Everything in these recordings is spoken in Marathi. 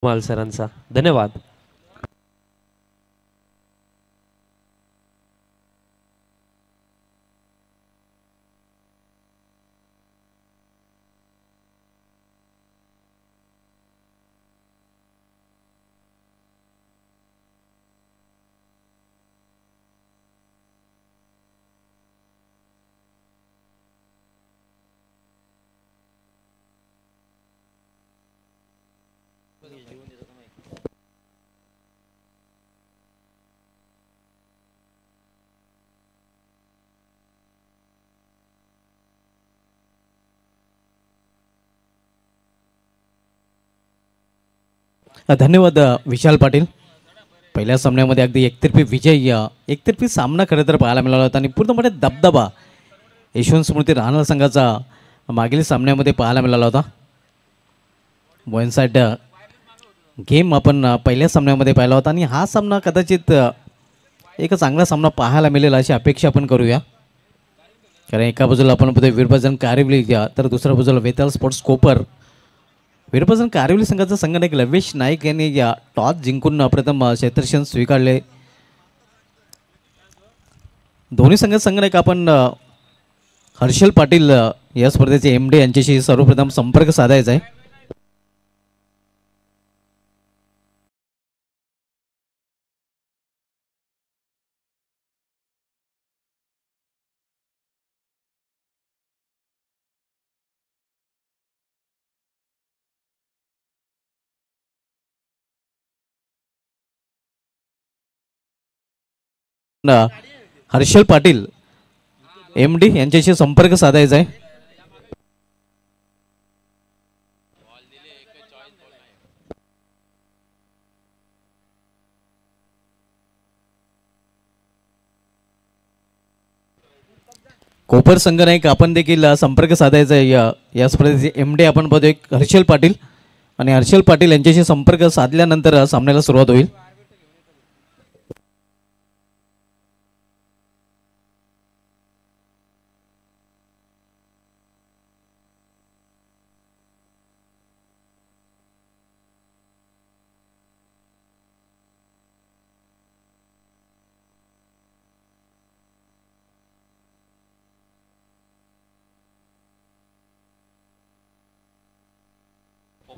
माल सरांचा धन्यवाद. धन्यवाद विशाल पाटील. पहिल्या सामन्यामध्ये अगदी एकतर्फी विजय एकतर्फी सामना खरं तर पाहायला मिळाला होता आणि पूर्णपणे दबदबा यशवंत स्मृती राहणार संघाचा मागील सामन्यामध्ये पाहायला मिळाला होता. वन साइड गेम आपण पहिल्या सामन्यामध्ये पाहिला होता आणि हा सामना कदाचित एक चांगला सामना पाहायला मिळेल अशी अपेक्षा आपण करूया. कारण एका बाजूला आपण बघतोय वीरभजन कारिवली तर दुसऱ्या बाजूला वेताळ स्पोर्ट्स कोपर. वीरभजन कारिवली संघाचा संघनायक लवेश नाईक यांनी या टॉस जिंकून प्रथम क्षेत्ररक्षण स्वीकारले. दोन्ही संघनायक आपण हर्षल पाटील या स्पर्धेचे MD यांच्याशी सर्वप्रथम संपर्क साधायचा आहे. हर्षल पाटील MD यांच्याशी संपर्क साधायचा आहे. कोपर संघनायक आपण देखील संपर्क साधायचा आहे. या स्पर्धेचे MD आपण बघतोय हर्षल पाटील आणि हर्षल पाटील यांच्याशी संपर्क साधल्यानंतर सामन्याला सुरुवात होईल.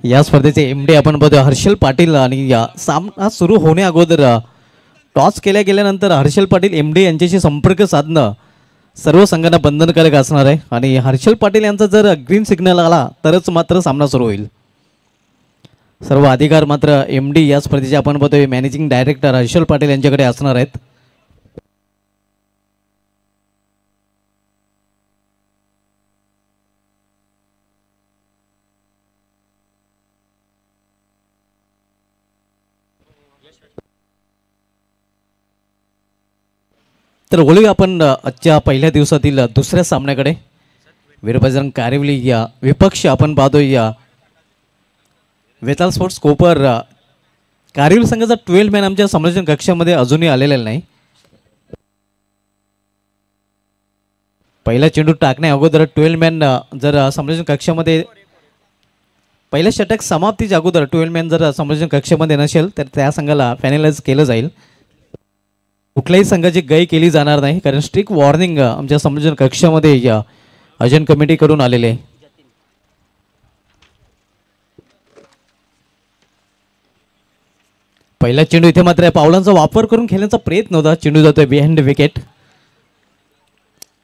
या स्पर्धेचे MD आपण बघतो हर्षल पाटील आणि या सामना सुरू होण्या अगोदर टॉस केल्यानंतर हर्षल पाटील MD यांच्याशी संपर्क साधणं सर्व संघांना बंधनकारक असणार आहे आणि हर्षल पाटील यांचा जर ग्रीन सिग्नल आला तरच मात्र सामना सुरू होईल. सर्व अधिकार मात्र MD या स्पर्धेचे आपण बघतोय मॅनेजिंग डायरेक्टर हर्षल पाटील यांच्याकडे असणार आहेत. तर वळूया आपण आजच्या पहिल्या दिवसातील दुसऱ्या सामन्याकडे. वीरभजन कारिवली या विपक्ष आपण पाहतोय या वेताळ स्पोर्ट्स कोपर. कारिवली संघाचा 12 मॅन आमच्या समालोचन कक्षामध्ये अजूनही आलेला नाही. पहिला चेंडू टाकण्या अगोदर 12 मॅन जर समालोचन कक्षामध्ये पहिल्या षटक समाप्तीच्या अगोदर 12 मॅन जर समालोचन कक्षामध्ये नसेल तर त्या संघाला फायनलाइज केलं जाईल. कुठल्याही संघाची गय केली जाणार नाही कारण स्ट्रिक्ट वॉर्निंग आमच्या समालोचन कक्षामध्ये या आयोजन कमिटी कडून आलेले आहे. पहिला चेंडू इथे मात्र पावलांचा वापर करून खेळण्याचा प्रयत्न होता. चेंडू जातोय बिहाइंड विकेट.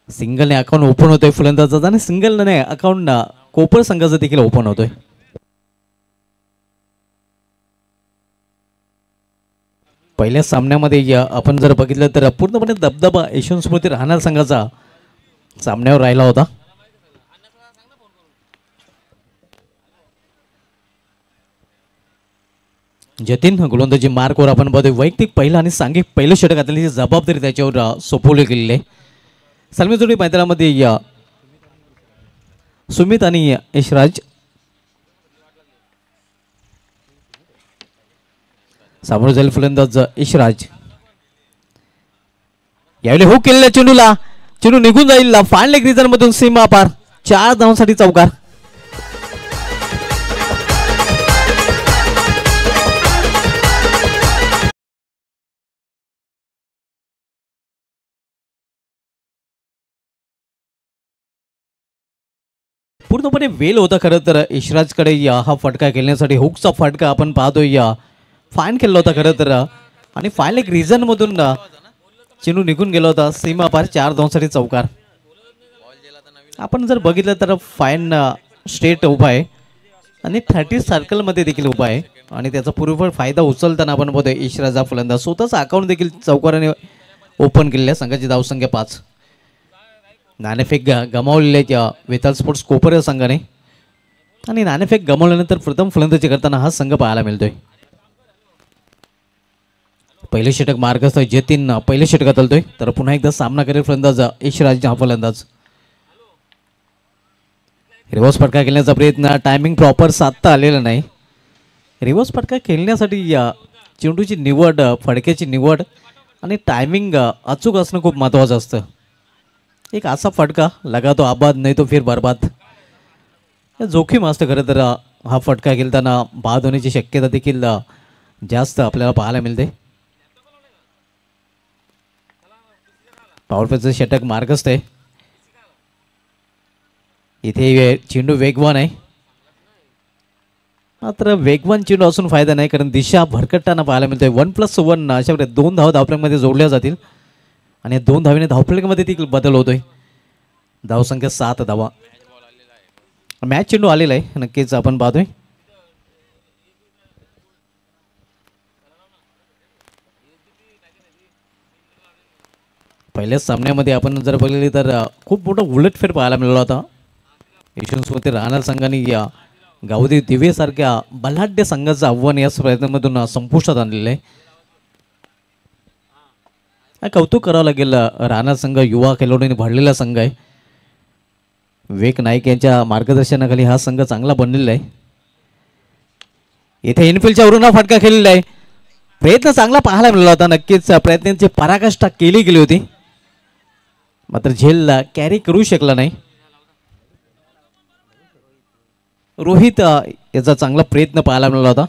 सिंगलने अकाउंट ओपन होतोय फलंदाजाचा आणि सिंगलने अकाउंट कोपर संघाचा देखील ओपन होतोय. पहिल्या सामन्यामध्ये आपण जर बघितलं तर पूर्णपणे दबदबा यशवंत स्मृती राहणार संघाचा सामन्यावर राहिला होता. जतीन गोलंदाजी मार्कवर आपण बघतोय वैयक्तिक पहिला आणि सांघिक पहिलं षटक घातल्याची जबाबदारी त्याच्यावर सोपवली गेलेली आहे. सलमीजोडी मैदानामध्ये सुमित आणि यशराज. सामोरं जाईल फलंदाज यशराज. यावेळी हो केलेल्या चेंडूला चेंडू निघून जाईल फाईन लेग रिझन मधून सीमा पार. 4 धावांसाठी चौकार. पूर्णपणे वेल होता खरं तर यशराजकडे हा फटका खेळण्यासाठी. हुकचा फटका आपण पाहतोय फाईन खेळला होता खरं तर. आणि फाईन एक रिझनमधून चेंडू निघून गेला होता सीमा पार 4-2 चौकार. आपण जर बघितलं तर फाईन स्ट्रेट उभा आहे आणि 30 सर्कलमध्ये देखील उभा आहे आणि त्याचा पुरेपूर फायदा उचलताना आपण बघतोय यशराज हा फलंदाज स्वतःच अकाउंट देखील चौकाराने ओपन केलेल्या. संघाची धावसंख्या 5. नाणेफेक गमावलेले त्या वेताल स्पोर्ट्स कोपर या संघाने आणि नाणेफेक गमावल्यानंतर प्रथम फलंदाजी करताना हा संघ पाहायला मिळतोय. पहिले षटक मार्गस्थ जतीन पहिले षटकात आलतोय तर पुन्हा एकदा सामना करेल फलंदाज यशराज हा फलंदाज. रिव्हर्स फटका खेळण्याचा प्रयत्न, टायमिंग प्रॉपर साधता आलेला नाही. रिव्हर्स फटका खेळण्यासाठी चेंडूची निवड, फडक्याची निवड आणि टायमिंग अचूक असणं खूप महत्त्वाचं असतं. एक असा फटका लगा तो आबाद नाही तो फिर बर्बाद, जोखीम असतं खरं तर. हा फटका खेळताना बाद होण्याची शक्यता देखील जास्त आपल्याला पाहायला मिळते. पॉवरप्लेचं षटक मार्गस्थ आहे. इथे चेंडू वेगवान आहे मात्र वेगवान चेंडू असून फायदा नाही कारण दिशा भरकटताना पाहायला मिळतोय. 1+1 अशा प्रकारे 2 धावा धावफलकामध्ये जोडल्या जातील आणि 2 धावेने धावफलकामध्ये देखील बदल होतोय. धावसंख्या 7 धावा. मॅच चेंडू आलेला आहे नक्कीच आपण पाहतोय. पहिल्याच सामन्यामध्ये आपण जर बघितले तर खूप मोठा उलटफेर पाहायला मिळाला होता. यशवंतमध्ये राहणार संघाने गावदेव दिवेसारख्या बलाढ्य संघाचं आव्हान या प्रयत्नामधून संपुष्टात आणलेलं आहे. कौतुक करावं लागेल. राहणार संघ युवा खेळाडूंनी भरलेला संघ आहे. विवेक नाईक यांच्या मार्गदर्शनाखाली हा संघ चांगला बनलेला आहे. इथे इनफिल्डच्या वरून हा फटका खेळलेला आहे. प्रयत्न चांगला पाहायला मिळाला होता. नक्कीच प्रयत्नांची पराकाष्ठा केली गेली होती मात्र झेल कॅरी करू शकला नाही. रोहित याचा चांगला प्रयत्न पाहायला मिळाला होता.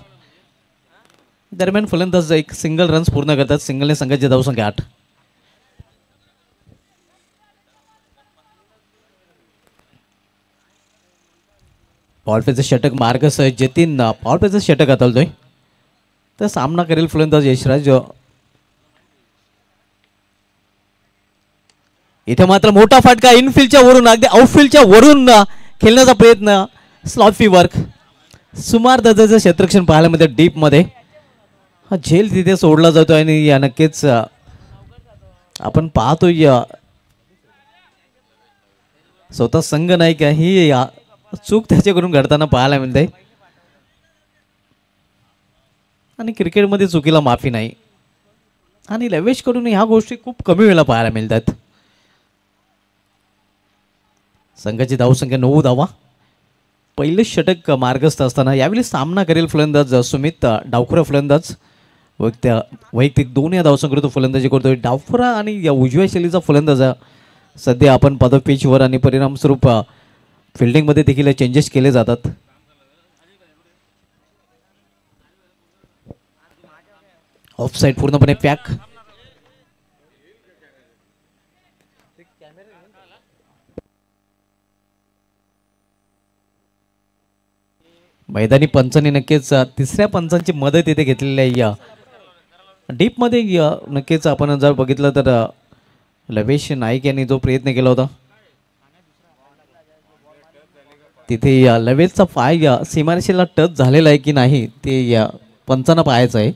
दरम्यान फलंदाज एक सिंगल रन्स पूर्ण करतात. सिंगलने संघाची धावसंख्या 8. पॉवरप्लेचं षटक मार्गस्थ जतीन पॉवरप्लेचं षटक हाताळतोय तर सामना करेल फलंदाज यशराज. इथे मात्र मोठा फटका इनफिल्डच्या वरून अगदी आउटफिल्डच्या वरून खेळण्याचा प्रयत्न. स्लॉफी वर्क सुमार दर्जाचं क्षेत्ररक्षण पाहायला मिळते डीपमध्ये. हा झेल तिथे सोडला जातो आणि या नक्कीच आपण पाहतोय स्वतः संघ नाही का ही चूक त्याच्याकडून घडताना पाहायला मिळते आणि क्रिकेटमध्ये चुकीला माफी नाही आणि लवेशकडून ह्या गोष्टी खूप कमी वेळेला पाहायला मिळतात. संघाची धावसंख्या 9 धावा. पहिले षटक मार्गस्थ असताना यावेळी सामना करेल फलंदाज सुमित डावखुरा फलंदाज. वैयक्तिक 2 या धावसंख्येत तो फलंदाजी करतोय. डावखुरा आणि या उजव्या शैलीचा फलंदाज सध्या आपण पाहतो पिचवर आणि परिणामस्वरूप फिल्डिंगमध्ये देखील चेंजेस केले जातात. ऑफ साईड पूर्णपणे पॅक. मैदानी पंचांनी नक्कीच तिसऱ्या पंचांची मदत इथे घेतलेली आहे. या डीपमध्ये नक्कीच आपण जर बघितलं तर लवेश नाईक यांनी जो प्रयत्न केला होता तिथे लवेशचा पाय सीमारेषेला टच झालेला आहे की नाही ते या पंचांना पाहायचं आहे.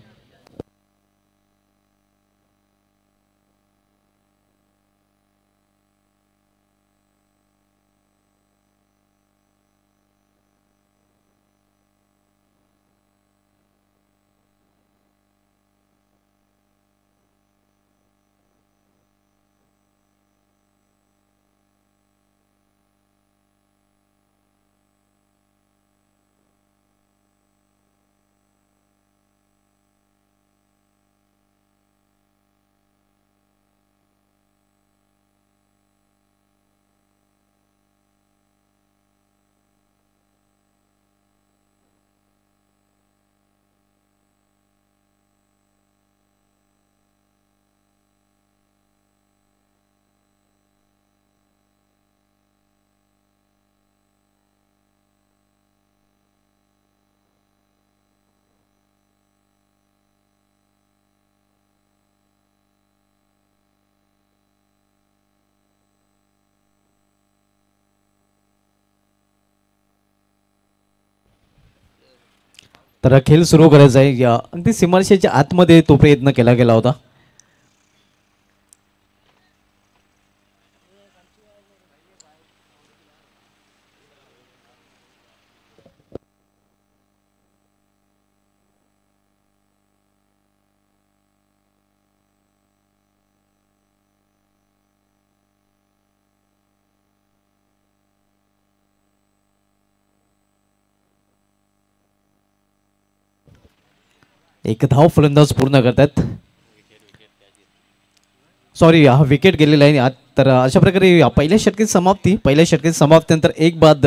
तर खेळ सुरू करायचा आहे. या अगदी सीमारेषेच्या आतमध्ये तो प्रयत्न केला गेला होता. एक धाव फलंदाज पूर्ण करतात. सॉरी, हा विकेट गेलेला आहे. तर अशा प्रकारे पहिल्या षटकाची समाप्ती. पहिल्या षटकाची समाप्तीनंतर एक बाद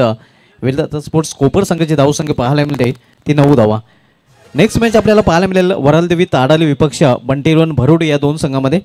वेदांत स्पोर्ट्स कोपर संघाची धावसंख्या पाहायला मिळते ती 9 धावा. नेक्स्ट मॅच आपल्याला पाहायला मिळेल वरालदेवी ताडाली विपक्ष बंटीरवन भरूड या दोन संघामध्ये.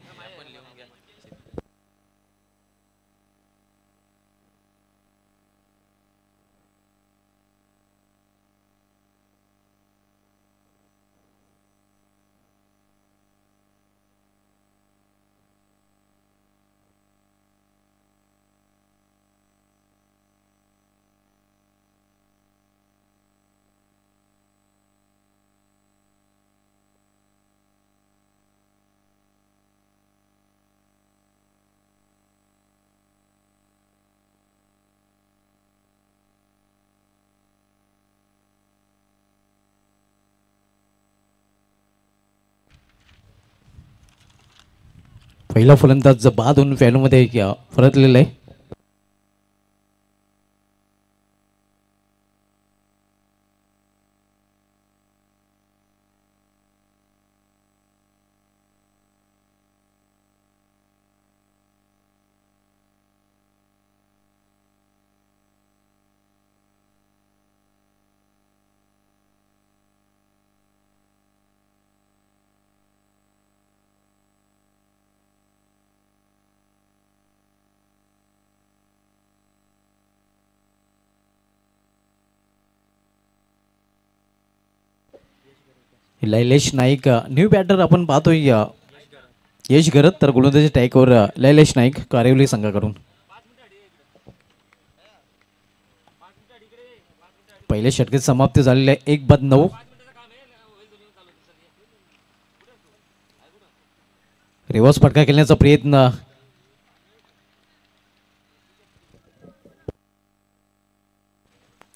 पहिला फलंदाज बाद होऊन फॅनमध्ये परतलेला आहे. लैलेश नाईक न्यू बॅटर आपण पाहतोय. यश गरत तर गोलंदाजी टॅकवर लैलेश नाईक कारिवली संघाकडून. पहिल्या षटकात समाप्ती झालेली आहे. 1 बाद 9. रिव्हर्स फटका खेळण्याचा प्रयत्न.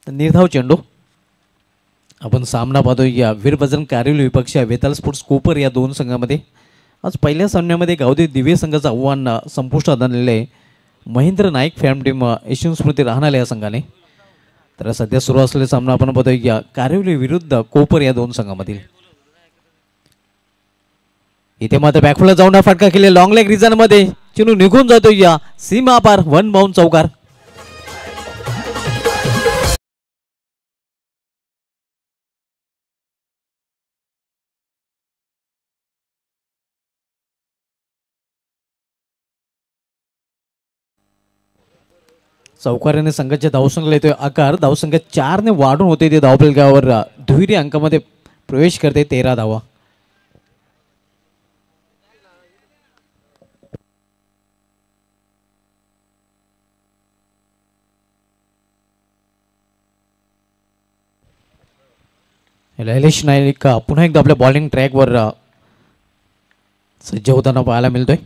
निर्धाव चेंडू. आपण सामना पाहतोय या वीर बजरंग कारिवली विपक्ष वेताल स्पोर्ट्स कोपर या दोन संघामध्ये. आज पहिल्या सामन्यामध्ये गावदेवी दिव्य संघाचं आव्हान संपुष्टात आणलेलं आहे महेंद्र नाईक फॅम टीम यशवंत स्मृती राहणाले या संघाने. तर सध्या सुरू असलेला सामना आपण पाहतोय या कारिवली विरुद्ध कोपर या दोन संघामधील. इथे मात्र बॅकफुलला जाऊन फटका केले लॉंग लेग रिजन मध्ये चेंडू निघून जातोय या सीमा पार 1 बाउंड चौकार. चौकाराने संघाच्या धावसंख्येला येतोय आकार. धावसंख्या 4 ने वाढून होते ते धावफलकावर दुहेरी अंकामध्ये प्रवेश करते 13 धावा. लैलेश नाईक पुन्हा एकदा आपल्या बॉलिंग ट्रॅकवर सज्ज होताना पाहायला मिळतोय.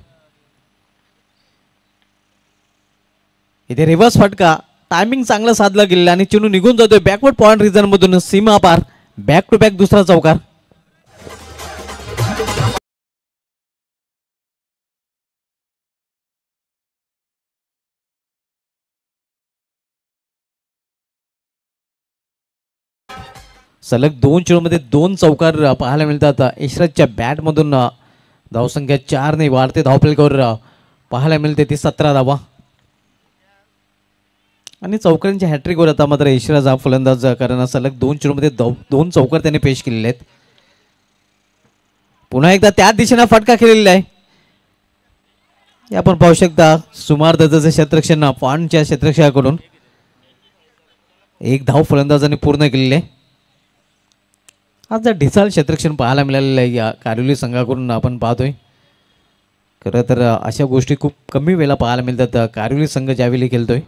इथे रिव्हर्स फटका टायमिंग चांगला साधला गेलेला आणि चेंडू निघून जातोय बॅकवर्ड पॉइंट रिजन मधून सीमा पार. बॅक टू बॅक दुसरा चौकार. सलग 2 चेंडूमध्ये 2 चौकार पाहायला मिळतात. यशराजच्या बॅट मधून धावसंख्या 4 ने वाढते धावफलकावर पाहायला मिळते ती 17 धावा. आणि चौकारांच्या हॅट्रिकवर आता मात्र यशराज हा फलंदाज कारण सलग 2 चेंडूमध्ये 2 चौकार त्याने पेश केलेले आहेत. पुन्हा एकदा त्याच दिशेने फटका खेळलेला आहे. आपण पाहू शकता सुमार दत्तचं क्षेत्ररक्षण पॉइंटच्या क्षेत्ररक्षकाकडून 1 धाव फलंदाजाने पूर्ण केलेली आहे. आज जर ढिसाळ क्षेत्ररक्षण पाहायला मिळालेलं आहे या कारिवली संघाकडून आपण पाहतोय. खरं तर अशा गोष्टी खूप कमी वेळा पाहायला मिळतात कारिवली संघ ज्यावेळी खेळतोय.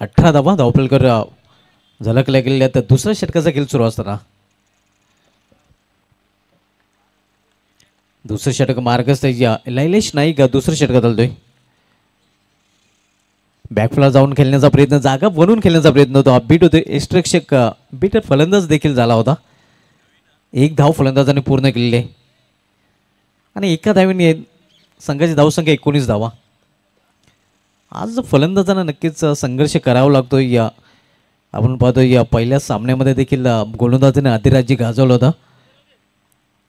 18 धावा धावफलकर झलकल्या गेलेल्या तर दुसऱ्या षटकाचा खेळ सुरू असताना दुसरं षटक मार्गस्थ लैलेश नाईक दुसरं षटकात आलतोय. बॅकफुला जाऊन खेळण्याचा प्रयत्न, जागा बनवून खेळण्याचा प्रयत्न होता. बीट होते एक्स्ट्रक्षक बीट फलंदाज देखील झाला होता. एक धाव फलंदाजाने पूर्ण केलेली आहे आणि एका धावीने संघाची धावसंख्या 19 धावा. आज फलंदाजांना नक्कीच संघर्ष करावा लागतो. या आपण पाहतो या पहिल्या सामन्यामध्ये देखील गोलंदाजाने अधिराज्य गाजवलं होतं.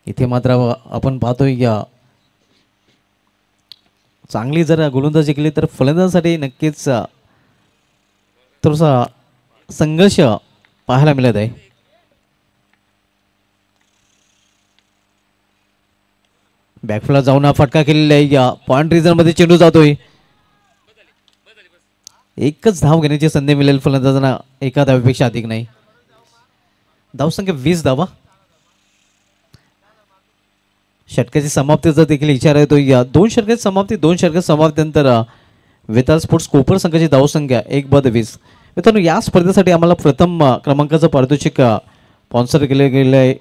इथे मात्र आपण पाहतो या चांगली जर गोलंदाजी केली तर फलंदाजासाठी नक्कीच थोडासा संघर्ष पाहायला मिळत आहे. बॅकफुला जाऊन हा फटका केलेला आहे. या पॉइंट रिझनमध्ये चेंडू जातोय. एकच धाव घेण्याची संधी मिळेल फलंदाजांना, एका धावेपेक्षा अधिक नाही. धावसंख्या 20 धावा. षटकाची समाप्तीचा देखील इशारा येतो. या दोन षटकाची समाप्तीनंतर वेताळ स्पोर्ट्स कोपर संघाची धावसंख्या 1/20. मित्रांनो, या स्पर्धेसाठी आम्हाला प्रथम क्रमांकाचं पारितोषिक स्पॉन्सर केले गेले आहे.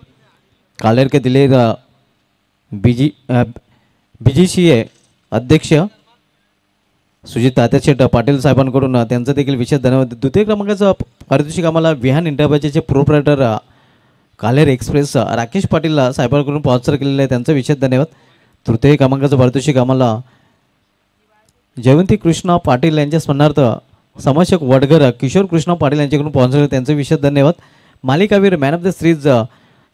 कालेरके दिले BGCA अध्यक्ष सुजित तात्याशेठ पाटील साहेबांकडून त्यांचं देखील विशेष धन्यवाद. द्वितीय क्रमांकाचं पारितोषिक आम्हाला Vihaan इंटरप्राइजेसचे proprietor कालेर express Rakesh Patil साहेबांकडून sponsor केलेलं आहे, त्यांचं विशेष धन्यवाद. तृतीय क्रमांकाचं पारितोषिक आम्हाला जयवंती कृष्णा पाटील यांच्या स्मरणार्थ समाजसेवक वडगर किशोर कृष्णा पाटील यांच्याकडून स्पॉन्सर, त्यांचं विशेष धन्यवाद. मालिकावीर मॅन ऑफ द सिरीज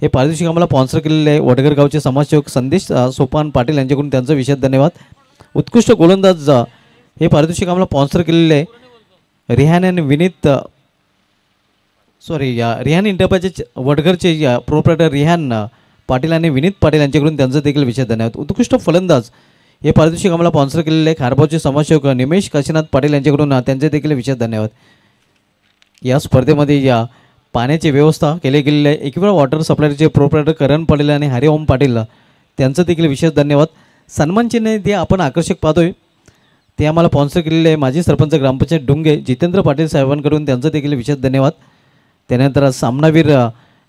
हे पारितोषिक आम्हाला स्पॉन्सर केलेले आहे वडगर गावचे समाजसेवक संदेश सोपान पाटील यांच्याकडून, त्यांचं विशेष धन्यवाद. उत्कृष्ट गोलंदाज हे पारितोषिक आम्हाला स्पॉन्सर केलेले आहे रिहान आणि विनीत रिहान इंटरप्राइजेस वडगरचे प्रोप्रायटर रिहान पाटील आणि विनीत पाटील यांच्याकडून, त्यांचं देखील विशेष धन्यवाद. उत्कृष्ट फलंदाज हे पारितोषिक आम्हाला स्पॉन्सर केलेले आहे खारबावचे समाजसेवक निमेश काशीनाथ पाटील यांच्याकडून, त्यांचे देखील विशेष धन्यवाद. या स्पर्धेमध्ये या पाण्याची व्यवस्था केली गेलेली आहे इक्विरा वॉटर सप्लायरचे प्रोप्रायटर करण पाटील आणि हरिओम पाटील, त्यांचं देखील विशेष धन्यवाद. सन्मान चिन्ह जे आपण आकर्षक पाहतोय ते आम्हाला स्पॉन्सर केलेले आहे माजी सरपंच ग्रामपंचायत डुंगे जितेंद्र पाटील साहेबांकडून, त्यांचं देखील विशेष धन्यवाद. त्यानंतर सामनावीर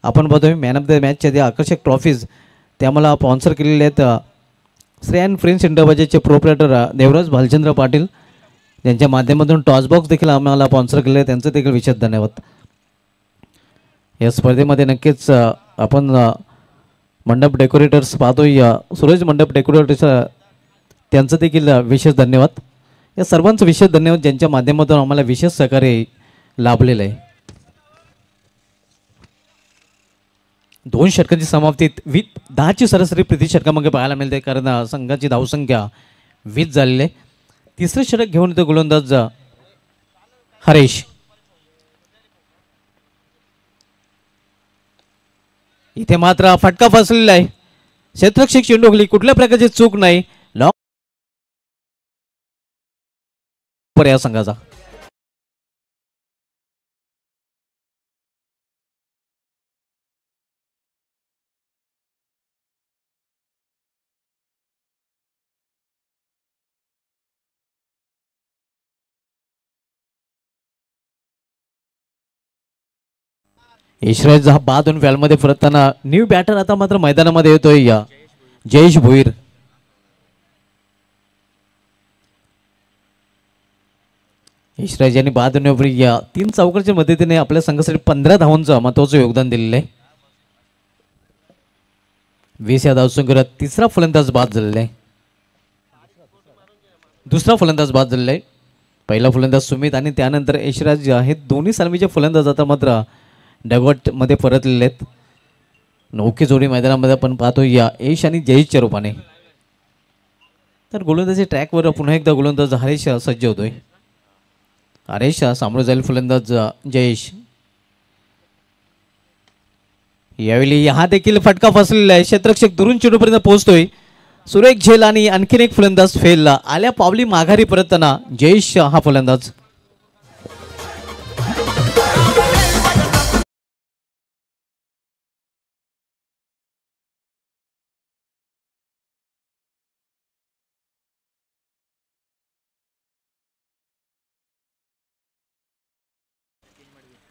आपण पाहतोय मॅन ऑफ द मॅचच्या जे आकर्षक ट्रॉफीज ते आम्हाला स्पॉन्सर केलेले आहेत श्रेयन फ्रेंड्स इंटरप्राइजेसचे प्रोप्रायटर देवराज भालचंद्र पाटील, त्यांच्या माध्यमातून टॉसबॉक्स देखील आम्हाला स्पॉन्सर केले आहे, त्यांचं देखील विशेष धन्यवाद. या स्पर्धेमध्ये नक्कीच आपण मंडप डेकोरेटर्स पाहतोय सूरज मंडप डेकोरेटर्स, त्यांचं देखील विशेष धन्यवाद. या सर्वांचं विशेष धन्यवाद ज्यांच्या माध्यमातून आम्हाला विशेष सहकार्य लाभलेलं आहे. दोन षटकांची समाप्तीत 10ची सरासरी प्रति षटकामागे पाहायला मिळते, कारण संघाची धावसंख्या 20 झालेली आहे. तिसरे षटक घेऊन येतो गोलंदाज हरेश. इथे मात्र फटका फसलेला आहे. क्षेत्ररक्षक चेंडू गेली, कुठल्या प्रकारची चूक नाही. या संघाचा यशराज हा बाद होऊन फॅलमध्ये परतताना न्यू बॅटर आता मात्र मैदानामध्ये येतोय या जयेश भोईर. यशराज यांनी बाद होण्यापूर्वी या 3 चौकारच्या मदतीने आपल्या संघासाठी 15 धावांचं महत्त्वाचं योगदान दिलेलं आहे. 20 या धावसंख्येत तिसरा फलंदाज बाद झालेला आहे, दुसरा फलंदाज बाद झालेला आहे. पहिला फलंदाज सुमित आणि त्यानंतर यशराज हे दोन्ही सलामीचे फलंदाज आता मात्र डगॉटमध्ये परतलेले आहेत. नौके जोडी मैदानामध्ये आपण पाहतो या यश आणि जयेशच्या रूपाने. तर गोलंदाजी ट्रॅकवर पुन्हा एकदा गोलंदाज हरेश सज्ज होतोय. हरेश सामोरे जाईल फलंदाज जयेश. यावेळी हा देखील फटका फसलेला आहे. क्षेत्ररक्षक दुरून चेंडूपर्यंत पोहोचतोय. सुरेख झेल आणि आणखीन एक फलंदाज फेलला आल्या पावली माघारी परतताना जयेश हा फलंदाज.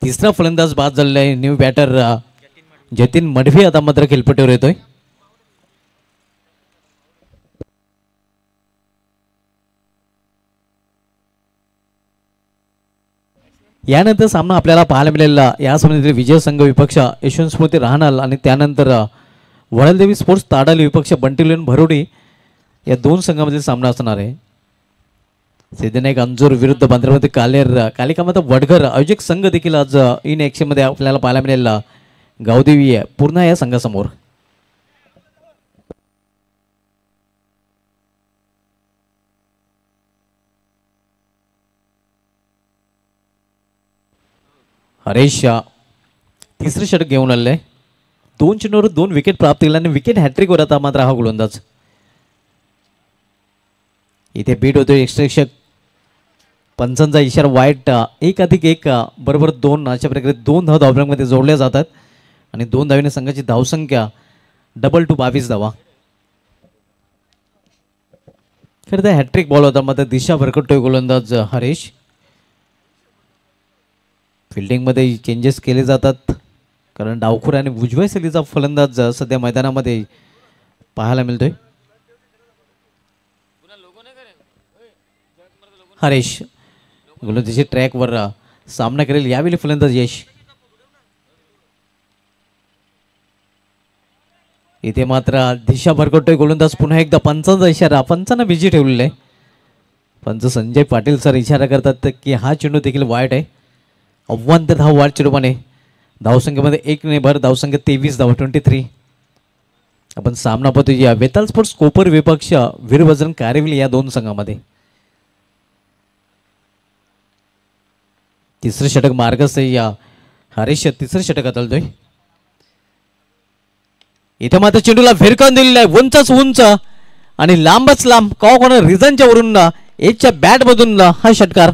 तिसरा फलंदाज बाद झालेला आहे. न्यू बॅटर जतीन मडवी आता मात्र खेळपट्टीवर येतोय. यानंतर सामना आपल्याला पाहायला मिळालेला या सामन्यातील विजय संघ विपक्ष यशवंत स्मृती राहणार आणि त्यानंतर वडलदेवी स्पोर्ट्स ताडाली विपक्ष बंटिलियन भरोडी या दोन संघामधील सामना असणार आहे. सिद्धनायक अंजूर विरुद्ध बांद्रामध्ये कालिकामाता वडघर आयोजक संघ देखील आज इन ॲक्शन मध्ये आपल्याला पाहायला मिळालेला गावदेवी आहे पूर्ण या संघासमोर. हरेश तिसरे षटक घेऊन आलेलं आहे. 2 चेंडूवर 2 विकेट प्राप्त केला आणि विकेट हॅट्रिकवर आता मात्र हा गोलंदाज. इथे बीट होतोय एक्स्ट्रेक्षक पंचांचा इशारा वाईट 1+1 बरोबर 2 अशा प्रकारे 2 धाव धावफलकामध्ये जोडल्या जातात आणि 2 धावीने संघाची धावसंख्या डबल टू 22 धावा. खरं तर हॅट्रिक बॉल होता मात्र दिशा भरकटतोय गोलंदाज हरेश. फिल्डिंगमध्ये चेंजेस केले जातात कारण डावखुर आणि उजव्या शैलीचा फलंदाज सध्या मैदानामध्ये पाहायला मिळतोय. हरेश गोलंदाजी ट्रॅकवर सामना करेल यावेळी फलंदाज यश. इथे मात्र दिशा भरकटतोय गोलंदाज पुन्हा एकदा पंचांचा इशारा पंचांना बिजी ठेवलेला आहे. पंच संजय पाटील सर इशारा करतात की हा चेंडू देखील वाईट आहे. अव्वंत धाव वाढ चेडूमाने धावसंख्येमध्ये 1 ने भर धावसंख्या 23 धाव 23. आपण सामना पाहतोय या वेताल स्पोर्ट्स कोपर विपक्ष वीरबजरंग कारेविल या दोन संघामध्ये. तिसरं षटक मार्गस्थ या हरेश तिसरं षटक आलतोय. इथे मात्र चेंडूला फिरकावून दिलेला आहे उंचच उंच आणि लांबच लांब कोणा रिझनच्या वरून एजच्या बॅट मधून हा षटकार.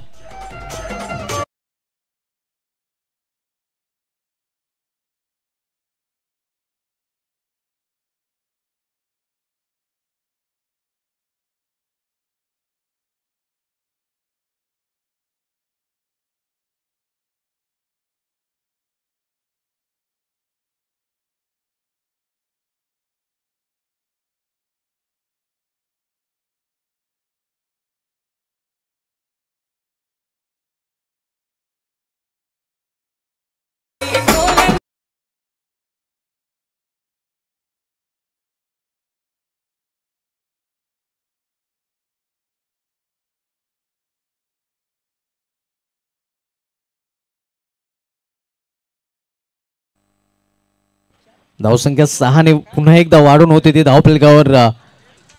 धावसंख्या 6 ने पुन्हा एकदा वाढून होते ती धावफलकावर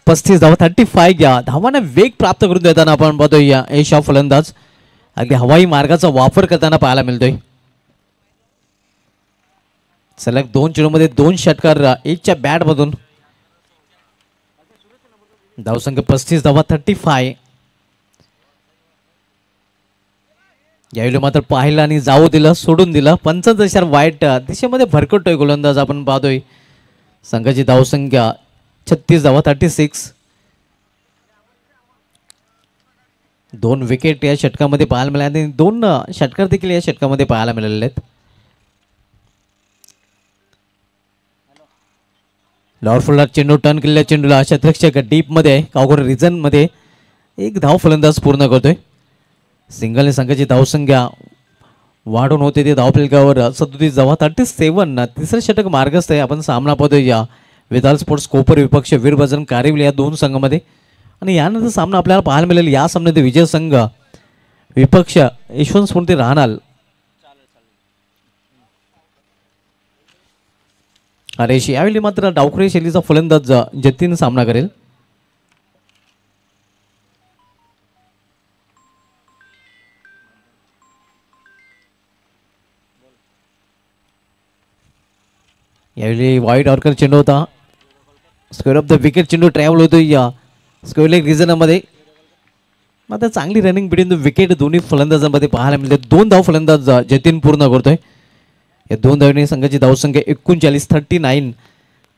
35 धावा 35 घ्या धावांना वेग प्राप्त करून देताना आपण पाहतोय या एशा फलंदाज अगदी हवाई मार्गाचा वापर करताना पाहायला मिळतोय. सलग 2 चेंडूमध्ये 2 षटकार एजच्या बॅट मधून. धावसंख्या 35 धावा 35. यावेळी मात्र पाहिलं आणि जाऊ दिलं सोडून दिलं. पंचांचा इशारा वाईट दिशेमध्ये भरकटतोय गोलंदाज आपण पाहतोय. संघाची धावसंख्या 36 धावा 36. 2 विकेट या षटकामध्ये पाहायला मिळाले आणि 2 षटकार देखील या षटकामध्ये पाहायला मिळालेले आहेत. लॉर्फुलर चेंडू टर्न केलेल्या चेंडूला क्षेत्ररक्षक डीप मध्ये कावगोर रिझन मध्ये 1 धाव फलंदाज पूर्ण करतोय. सिंगलने संघाची धावसंख्या वाढून होते ते धावफलकावर 37 धावा 37. तिसरं षटक मार्गस्थ आहे. आपण सामना पाहतोय या वेदाल स्पोर्ट्स कोपर विपक्ष वीरबजरंग कारेविल या दोन संघामध्ये आणि यानंतर सामना आपल्याला पाहायला मिळेल या सामन्यात विजय संघ विपक्ष यशवंत स्मृती राहणार. हरेश यावेळी मात्र डावखुरी शैलीचा फलंदाज जतीन सामना करेल. यावेळी वाईट ऑर्कर चेंडू होता. स्क्वेअर ऑफ द विकेट चेंडू ट्रॅव्हल होतो या स्क्वेअर लेग रिजनमध्ये. मात्र चांगली रनिंग बिटवीन द विकेट दोन्ही फलंदाजांमध्ये पाहायला मिळते. 2 धाव फलंदाज जतीन पूर्ण करतोय. या 2 धावांनी संघाची धावसंख्या 39 39.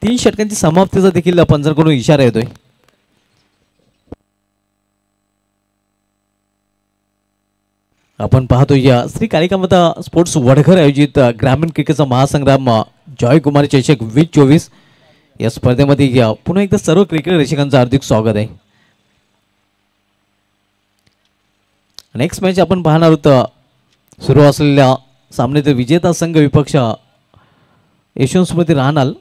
3 षटकांची समाप्तीचा देखील पंचांकडून इशारा येतोय. आपण पाहतो या श्री कालिकामाता स्पोर्ट्स वडघर आयोजित ग्रामीण क्रिकेटचा महासंग्राम जॉयकुमार चषक 2024 या स्पर्धेमध्ये पुन्हा एकदा सर्व क्रिकेट रसिकांचं हार्दिक स्वागत आहे. नेक्स्ट मॅच आपण पाहणार आहोत सुरू असलेल्या सामन्यातील विजेता संघ विपक्ष यशवंत स्मृती राहणार.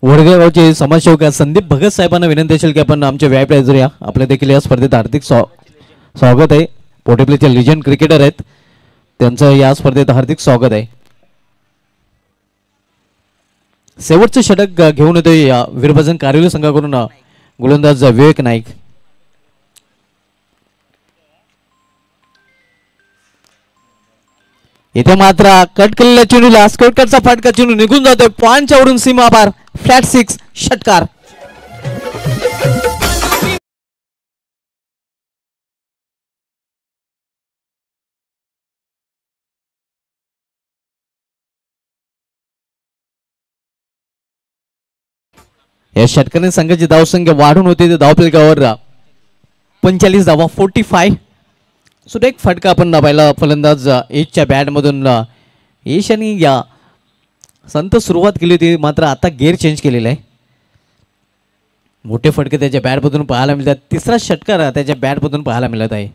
वडगाव गावचे समाजसेवक संदीप भगत साहेबांना विनंती असेल की आपण आमच्या व्यायाम या आपल्या देखील या स्पर्धेत हार्दिक स्वागत आहे. पोर्टेबलचे लिजंड क्रिकेटर आहेत, त्यांचं या स्पर्धेत हार्दिक स्वागत आहे. शेवटचं षटक घेऊन येतोय या वीरभजन कारविली संघाकडून गोलंदाज विवेक नाईक. इथे मात्र कट केलेल्या चेंडूला स्कोरकटचा फाटका चेंडू निघून जातोय. पॉइंटच्या वरून सीमा पार, फ्लॅट 6 षटकार. या षटकाने संघाची धावसंख्या वाढून होती धावफलकावर 45 धावा 45. सुद्धा एक फटका आपण पाहिला फलंदाज एजच्या बॅटमधून. यश आणि या संत सुरुवात केली होती, मात्र आता गेअर चेंज केलेला आहे. मोठे फटके त्याच्या बॅटमधून पाहायला मिळतात. तिसरा षटकार त्याच्या बॅटमधून पाहायला मिळत आहे.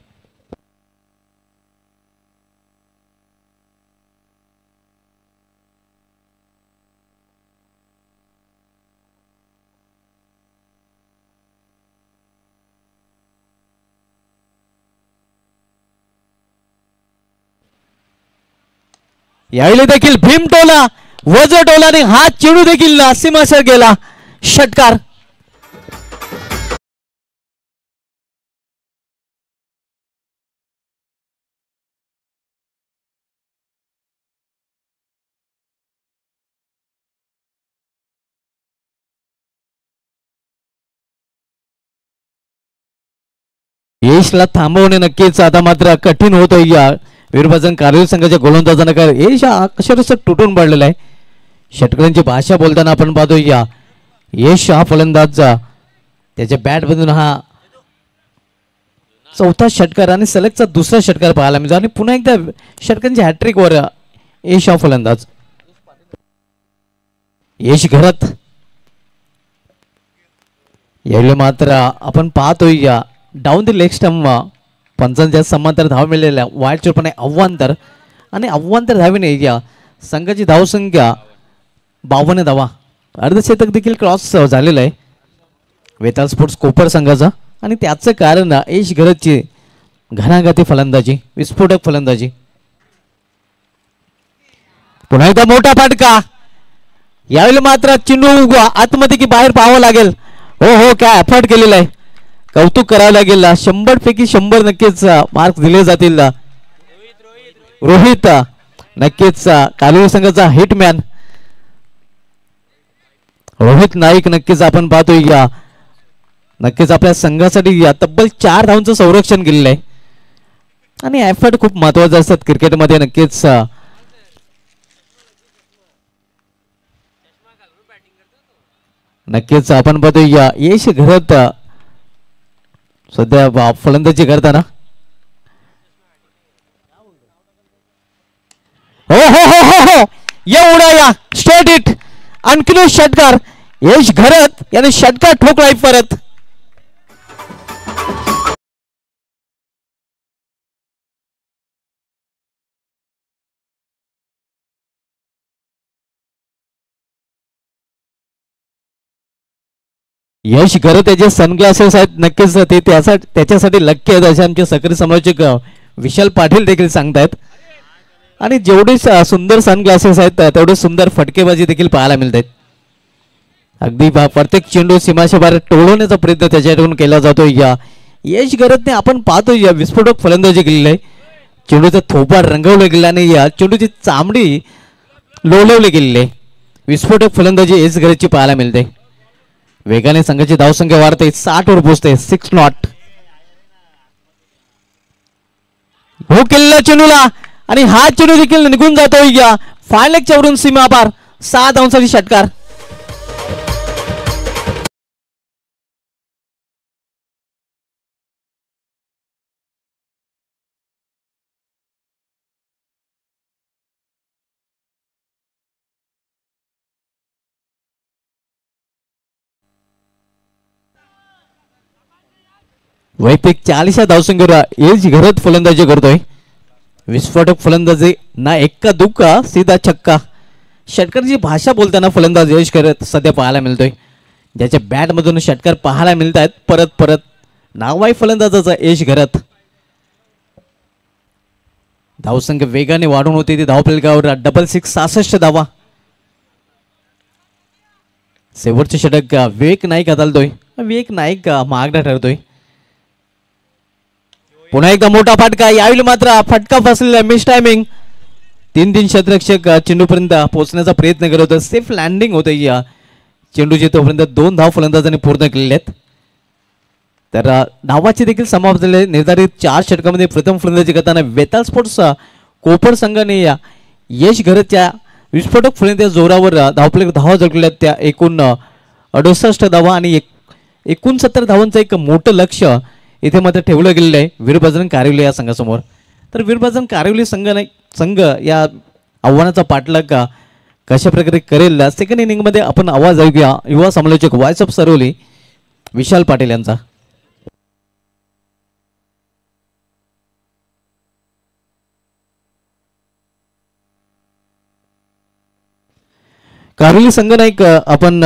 यावेळी देखील भीम टोला वज टोलाने हा चेंडू देखील सीमाशर गेला, षटकार. यशला थांबवणे नक्कीच आता मात्र कठीण होत आहे. या वीरभजन कारगिल संघाच्या गोलंदाजांना काय यश अक्षरशः तुटून पडलेला आहे. षटकांची भाषा बोलताना आपण पाहतो या यश हा फलंदाज त्याच्या बॅटमधून हा चौथा षटकार आणि सलगचा दुसरा षटकार पाहायला मिळतो आणि पुन्हा एकदा षटकांच्या हॅट्रिक वर यश हा फलंदाज. यश घरात यावेळी मात्र आपण पाहतोय या डाऊन द लेग स्टंप पंचांच्या समांतर धाव मिळालेल्या वाईट चोरपणे अव्वांतर आणि अव्वांतर धावेने या संघाची धावसंख्या 52 धावा. अर्धशतक देखील क्रॉस झालेलं आहे वेताळ स्पोर्ट्स कोपर संघाचा आणि त्याचं कारण यश घरतची घणाघाती फलंदाजी, विस्फोटक फलंदाजी. पुन्हा एकदा मोठा फटका. यावेळी मात्र चेंडू आतमध्ये की बाहेर पाहावं लागेल. हो काय एफर्ट केलेला आहे, कौतुक करावं लागेल. 100 पैकी 100 नक्कीच मार्क्स दिले जातील. रोहित नक्कीच कालुरी संघाचा हिटमॅन रोहित नाईक नक्कीच आपण पाहतोय या नक्कीच आपल्या संघासाठी या तब्बल 4 धावांचं संरक्षण केलेलं आहे आणि एफर्ट खूप महत्वाचे असतात क्रिकेटमध्ये. नक्कीच नक्कीच आपण पाहतोय या यश घरत सध्या फलंदाजी करताना. हो हो हो हो हो एवढा या स्ट्रेट हिट आणखीन षटकार. यश घरत याने षटकार ठोकलाय परत. यश घरत त्याचे सनग्लासेस आहेत नक्कीच ते त्याच्यासाठी लक्की आहेत असे आमचे सक्रिय समालोचक विशाल पाटील देखील सांगतायत. आणि जेवढे सुंदर सनग्लासेस आहेत तेवढे सुंदर फटकेबाजी देखील पाहायला मिळत आहेत. अगदी प्रत्येक चेंडू सीमाशा बाहेर टोळवण्याचा प्रयत्न त्याच्याकडून केला जातो. या यश घरतने आपण पाहतो या विस्फोटक फलंदाजी केलेली आहे. चेंडूचा थोपा रंगवला गेला आणि या चेंडूची चामडी लोळवली गेलेली आहे. विस्फोटक फलंदाजी यश घरतची पाहायला मिळते. वेगाने संघाची धावसंख्या वाढते, 60 वर पोहोचते. 6 नॉट. हो केलेला चेंडूला आणि हा चेंडू देखील निघून जातोय या फायलेकच्या वरून सीमा पार 6 धावांसाठी षटकार. वैयक्तिक 40 धावसंख्येवर एज घरत फलंदाजी करतोय. विस्फोटक फलंदाजी ना एक्का दुक्का सीधा छक्का. षटकाराची भाषा बोलताना फलंदाज यश करत सध्या पाहायला मिळतोय. ज्याच्या बॅटमधून षटकार पाहायला मिळत आहेत परत परत नाव आहे फलंदाजाचं यश घरत. धावसंख्या वेगाने वाढून होती ती धावफलकावर डबल 6 66 धावा. शेवटचे षटक विवेक नाईक हाताळतोय. विवेक नाईक महागडा ठरतोय. पुन्हा एकदा मोठा फटका यावेळी मात्र फटका फसलेला मिस टायमिंग. 3 क्षेत्ररक्षक चेंडूपर्यंत पोहोचण्याचा प्रयत्न करत होते. सेफ लँडिंग होते या चेंडूची तोपर्यंत 2 धाव फलंदाजांनी पूर्ण केलेले आहेत. तर धावाची देखील समाप्त झाले. निर्धारित 4 षटकामध्ये प्रथम फलंदाजी करताना वेताळ स्पोर्ट्स कोपर संघाने या यश घरच्या विस्फोटक फलंदाजी जोरावर धावफलक धावा जिंकल्या. त्या एकूण 68 धावा आणि 69 धावांचं एक मोठं लक्ष इथे मात्र ठेवलं गेलेलं आहे वीर बजरंग कारिवली या संघासमोर. तर वीर बजरंग कारिवली संघ या आव्हानाचा पाठलाग कशा प्रकारे करेल सेकंड इनिंगमध्ये आपण आवाज ऐकूया युवा समालोचक व्हॉइस सरवली विशाल पाटील यांचा. कारिवली संघ नाईक आपण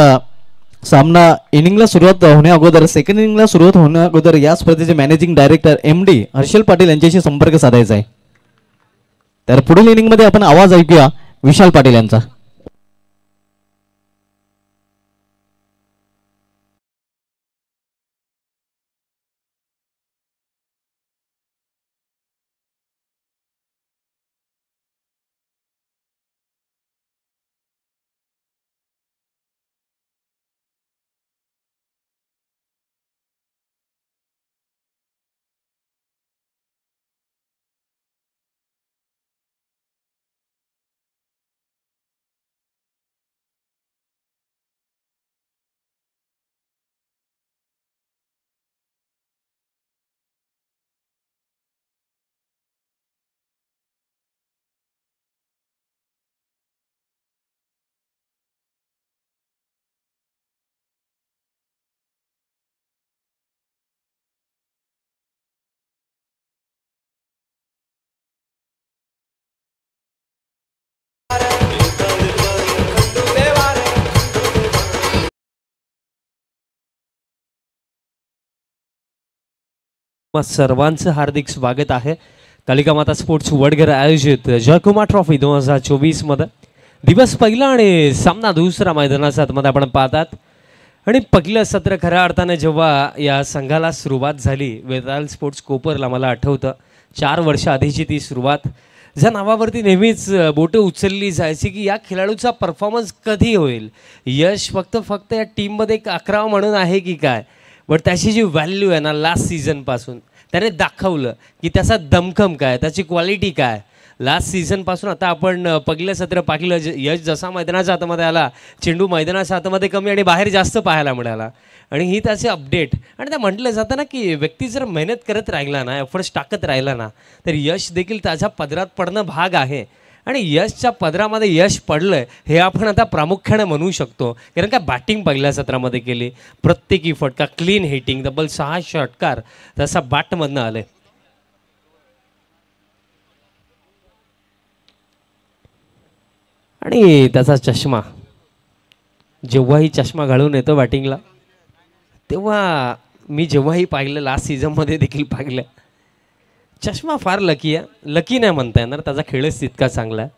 सामना इनिंगला सुरुवात होण्या अगोदर सेकंड इनिंगला सुरुवात होण्या अगोदर या स्पर्धेचे managing director MD Harshal Patil यांच्याशी संपर्क साधायचा आहे. तर पुढील इनिंगमध्ये आपण आवाज ऐकूया विशाल पाटील यांचा. सर्वांचं हार्दिक स्वागत आहे. कालिका माता स्पोर्ट्स वडघर आयोजित जयकुमार ट्रॉफी 2024 मध्ये दिवस पहिला आणि सामना दुसरा मैदानाच्या आतमध्ये आपण पाहतात. आणि पहिलं सत्र खऱ्या अर्थाने जेव्हा या संघाला सुरुवात झाली वेताळ स्पोर्ट्स कोपरला मला आठवतं 4 वर्ष आधीची ती सुरुवात ज्या नावावरती नेहमीच बोटं उचलली जायची की या खेळाडूचा परफॉर्मन्स कधी होईल. यश फक्त या टीममध्ये एक 11 म्हणून आहे की काय. बट त्याची जी व्हॅल्यू आहे ना लास्ट सीझनपासून त्याने दाखवलं की त्याचा दमखम काय त्याची क्वालिटी काय. लास्ट सीझनपासून आता आपण पहिलं सत्र पाहिलं यश जसा मैदानाच्या हातामध्ये आला चेंडू मैदानाच्या हातामध्ये कमी आणि बाहेर जास्त पाहायला मिळाला. आणि ही त्याचे अपडेट आणि त्या म्हटलं जातं ना की व्यक्ती जर मेहनत करत राहिला ना एफर्ट्स टाकत राहिला ना तर यश देखील त्याच्या पदरात पडणं भाग आहे. आणि यशच्या पदरामध्ये यश पडलं हे आपण आता प्रामुख्याने म्हणू शकतो. कारण का बॅटिंग पहिल्या सत्रामध्ये केली प्रत्येकी फटका क्लीन हिटिंग तब्बल 6 षटकार तसा बॅटमधनं आले. आणि त्याचा चष्मा जेव्हाही चष्मा घालून येतो बॅटिंगला तेव्हा मी जेव्हाही पाहिलं लास्ट सीझनमध्ये देखील पाहिलं चष्मा फार लकी आहे. लकी नाही म्हणता येणार त्याचा खेळच तितका चांगला आहे.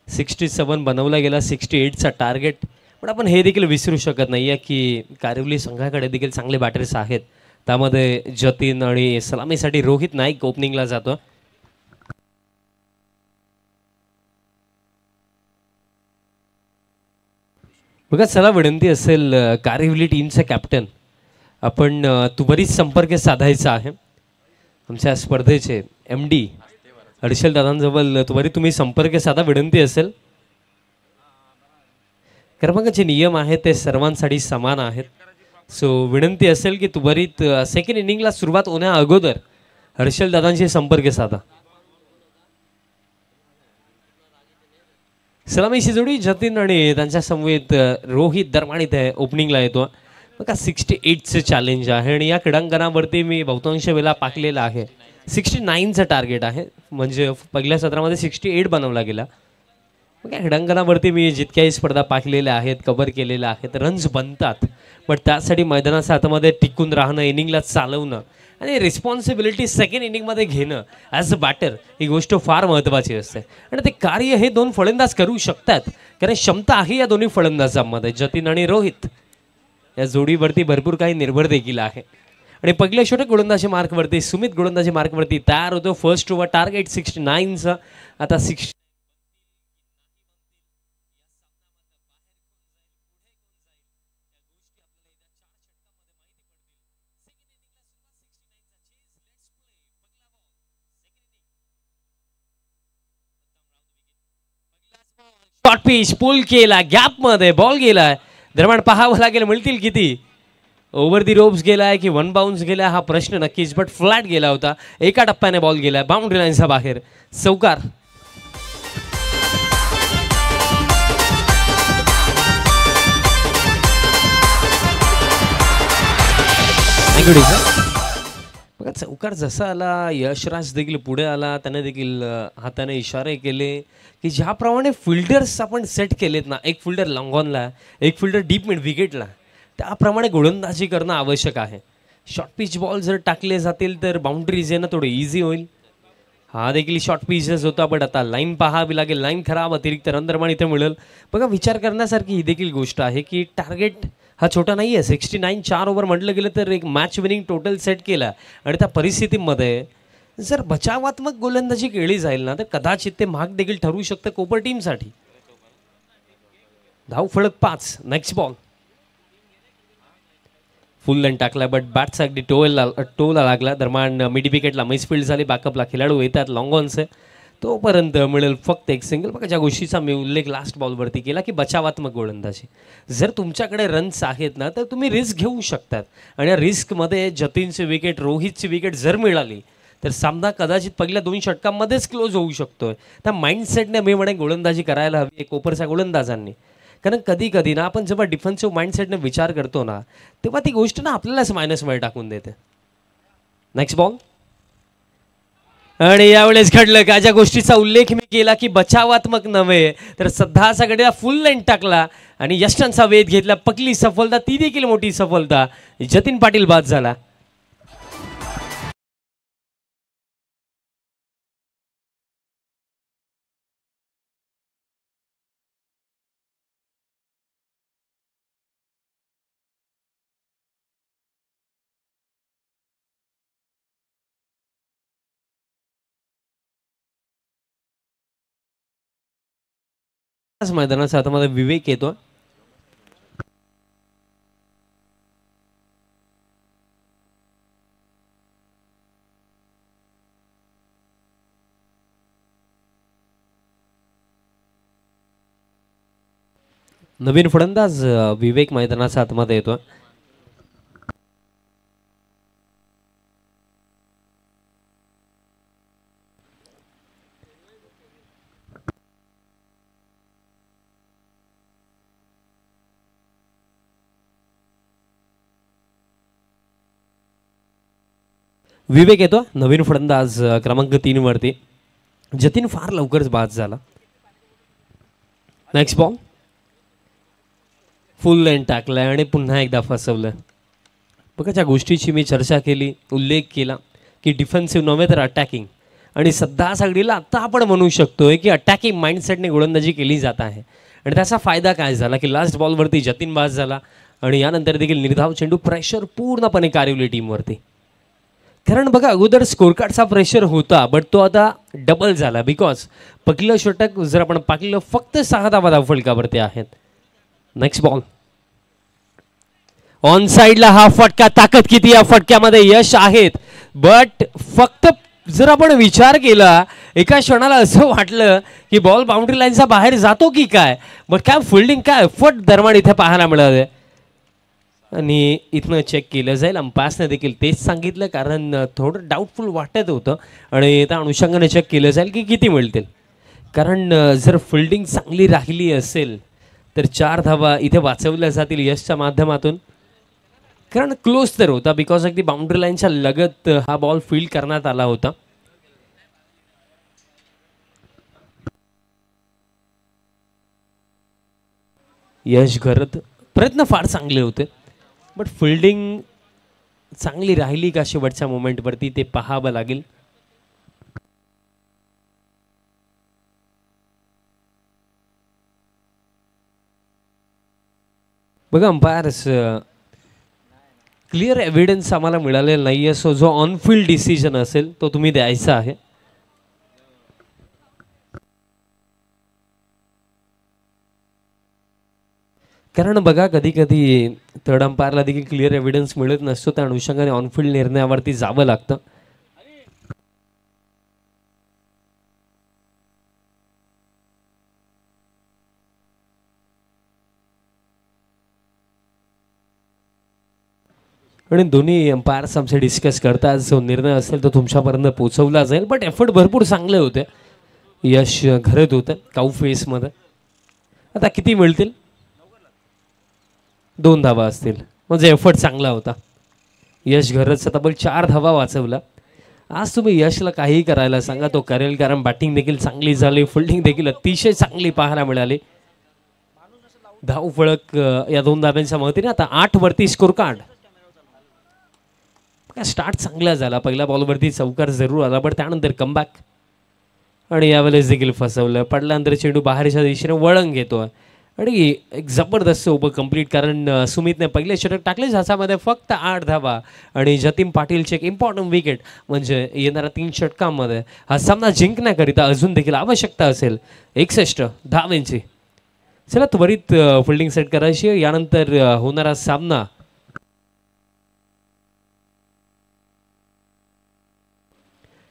67 बनवला गेला 68चा टार्गेट. पण आपण हे देखील विसरू शकत नाही आहे की कारिवली संघाकडे देखील चांगले बॅटर्स आहेत. त्यामध्ये जतीन आणि सलामीसाठी रोहित नाईक ओपनिंगला जातो. बघा चला विनंती असेल कारिवली टीमचा कॅप्टन आपण त्वरित संपर्क साधायचा आहे. आमच्या स्पर्धेचे MD हर्षल दादांजवळ त्वरित तुम्ही संपर्क साधा, विनंती असेल. क्रमांकाचे नियम आहेत ते सर्वांसाठी समान आहेत. सो विनंती असेल की त्वरित सेकंड इनिंगला सुरुवात होण्या अगोदर हर्षल दादांशी संपर्क साधा. सलामीची जोडी जतीन आणि त्यांच्या समवेत रोहित दरमाणीत आहे, ओपनिंगला येतो. बघा 68चं चॅलेंज आहे आणि या क्रीडांगणावरती मी बहुतांश वेळा पाकलेला आहे. 69चं टार्गेट आहे, म्हणजे पहिल्या सत्रामध्ये 68 बनवला गेला. मग या क्रीडांगणावरती मी जितक्याही स्पर्धा पाकलेल्या आहेत, कव्हर केलेल्या आहेत, रन्स बनतात. पण त्यासाठी मैदानाच्या हातामध्ये टिकून राहणं, इनिंगला चालवणं आणि रिस्पॉन्सिबिलिटी सेकंड इनिंगमध्ये घेणं ॲज अ बॅटर, ही गोष्ट फार महत्त्वाची असते. आणि ते कार्य हे दोन फलंदाज करू शकतात, कारण क्षमता आहे या दोन्ही फलंदाजांमध्ये, जतीन आणि रोहित. या जोडीवरती भरपूर काही निर्भर देखील आहे. आणि पहिल्या षटक गोलंदाजी मार्कवरती सुमित गोलंदाजी मार्कवरती तयार होतो. फर्स्ट ओव्हर टार्गेट 69चं. आता 6 शॉर्ट पिच पुल केला, गॅप मध्ये बॉल गेलाय. दरम्यान पाहावं लागेल मिळतील किती. ओव्हर दी रोप्स गेलाय की वन बाउन्स गेलाय हा प्रश्न नक्कीच, बट फ्लॅट गेला होता. एका टप्प्याने बॉल गेलाय बाउंड्री लाईनच्या बाहेर. चौकार. बघा चौकार जसा आला, यशराज देखील पुढे आला, त्याने देखील हाताने इशारे केले की ज्याप्रमाणे फिल्डर्स आपण सेट केलेत ना, एक फिल्डर लॉंग ऑनला, एक फिल्डर डीप मिड विकेटला, त्याप्रमाणे गोलंदाजी करणं आवश्यक आहे. शॉर्ट पिच बॉल जर टाकले जातील तर बाउंड्रीज येणं थोडं इझी होईल. हा देखील शॉर्ट पिचेस होता, बट आता लाईन पाहावी लागेल. लाईन खराब, अतिरिक्त रन दरम्यान इथे मिळेल. बघा विचार करण्यासारखी ही देखील गोष्ट आहे की टार्गेट हा छोटा नाही आहे. 69 4 ओव्हर म्हटलं गेलं तर एक मॅच विनिंग टोटल सेट केला. आणि त्या परिस्थितीमध्ये जर बचावात्मक गोलंदाजी केली जाईल ना, तर कदाचित ते महाग देखील ठरू शकतं कोपर टीमसाठी. धाव फलक 5. Next ball. फुल लाईन टाकला, बट बॅटचा अगदी टोला लागला. दरम्यान मिड विकेटला मिसफिल्ड झाली. बॅकअपला खेळाडू येतात, लॉंग ऑनचे, तोपर्यंत मिळेल फक्त एक सिंगल. बघा ज्या गोष्टीचा मी उल्लेख लास्ट बॉलवरती केला की बचावात्मक गोलंदाजी. जर तुमच्याकडे रन्स आहेत ना, तर तुम्ही रिस्क घेऊ शकतात. आणि या रिस्कमध्ये जतीनची विकेट, रोहितची विकेट जर मिळाली तर सामना कदाचित पहिल्या 2 षटकांमध्येच क्लोज होऊ शकतोय. त्या माइंडसेटने मी म्हणे गोलंदाजी करायला हवी कोपरच्या गोलंदाजांनी. कारण कधी कधी ना आपण जेव्हा डिफेन्सिव्ह माइंडसेटने विचार करतो ना, तेव्हा ती गोष्ट ना आपल्यालाच मायनसमध्ये टाकून देते. Next ball. आणि यावेळेस घडलं का ज्या गोष्टीचा उल्लेख मी केला की बचावात्मक नव्हे, तर सध्या सगळ्या फुल लाईन टाकला आणि यष्टांचा वेध घेतला. पकली सफलता, ती देखील मोठी सफलता. जतीन पाटील बाद झाला. मैदानाच्या हातामध्ये विवेक येतो. नवीन फलंदाज विवेक मैदानाच्या आतमध्ये येतो. विवेक येतो नवीन फलंदाज क्रमांक 3 वरती. जतीन फार लवकरच बाद झाला. Next ball. फुल लाईन टाकलाय आणि पुन्हा एकदा फसवलं. बघा ज्या गोष्टीची मी चर्चा केली, उल्लेख केला की डिफेन्सिव्ह नव्हे तर अटॅकिंग. आणि सध्या सगळीला आता आपण म्हणू शकतोय की अटॅकिंग माइंडसेटने गोलंदाजी केली जात आहे. आणि त्याचा फायदा काय झाला की लास्ट बॉलवरती जतीन बाद झाला आणि यानंतर देखील निर्धाव चेंडू प्रेशर पूर्णपणे कार्य टीमवरती. कारण बघा अगोदर स्कोर कार्डचा प्रेशर होता, बट तो आता डबल झाला. बिकॉज पहिलं षटक जर आपण पाहिलं फक्त 6 धावा फलकावरती आहेत. Next ball. ऑन साइडला हा फटका, ताकद किती या फटक्यामध्ये, यश आहेत, बट फक्त जर आपण विचार केला एका क्षणाला असं वाटलं की बॉल बाउंड्री लाईनचा बाहेर जातो की काय, मग काय फिल्डिंग काय एफर्ट दरम्यान इथे पाहायला मिळाले. आणि इथनं चेक केलं जाईल. अंपायर्सने देखील तेच सांगितलं, कारण थोडं डाऊटफुल वाटत होतं आणि त्या अनुषंगाने चेक केलं जाईल की किती मिळतील. कारण जर फिल्डिंग चांगली राहिली असेल तर 4 धावा इथे वाचवल्या जातील यशच्या माध्यमातून. कारण क्लोज तर होता, बिकॉज अगदी बाउंड्री लाईनच्या लगत हा बॉल फील्ड करण्यात आला होता. यश घरत प्रयत्न फार चांगले होते, बट फिल्डिंग चांगली राहिली का शेवटच्या मोमेंटवरती ते पाहावं लागेल. बघा अंपायर्स क्लिअर एव्हिडन्स आम्हाला मिळालेला नाही आहे, सो जो ऑन फील्ड डिसिजन असेल तो तुम्ही द्यायचा आहे. कारण बघा कधी कधी थर्ड अंपायरला देखील क्लिअर एव्हिडन्स मिळत नसतो, त्या अनुषंगाने ऑन फील्ड निर्णयावरती जावं लागतं. आणि दोन्ही अंपायर्स आमचे डिस्कस करतात, जो निर्णय असेल तो तुमच्यापर्यंत पोहोचवला जाईल. बट एफर्ट भरपूर चांगले होते. यश घरत होतं काऊ फेसमध्ये. आता किती मिळतील? 2 धावा असतील, म्हणजे एफर्ट चांगला होता. यश घरतचा तब्बल 4 धावा वाचवला. आज तुम्ही यशला काहीही करायला सांगा तो करेल, कारण बॅटिंग देखील चांगली झाली, फिल्डिंग देखील अतिशय चांगली पाहायला मिळाली. धाव फळक या 2 धाव्यांच्या मदतीने आता 8 वरती स्कोर कार्ड. स्टार्ट चांगला झाला, पहिल्या बॉलवरती चौकार जरूर आला, पण त्यानंतर कमबॅक आणि यावेळेस देखील फसवलं. पडल्यानंतर चेंडू बाहेरच्या दिशेने वळण घेतोय आणि एक जबरदस्त ओव्हर कंप्लीट, कारण सुमितने पहिले षटक टाकले ज्याच्यामध्ये फक्त 8 धावा आणि जतीन पाटीलचे एक इम्पॉर्टंट विकेट. म्हणजे येणाऱ्या 3 षटकांमध्ये हा सामना जिंकण्याकरिता अजून देखील आवश्यकता असेल 61 धावांची. चला त्वरित फिल्डिंग सेट करायची. यानंतर होणारा सामना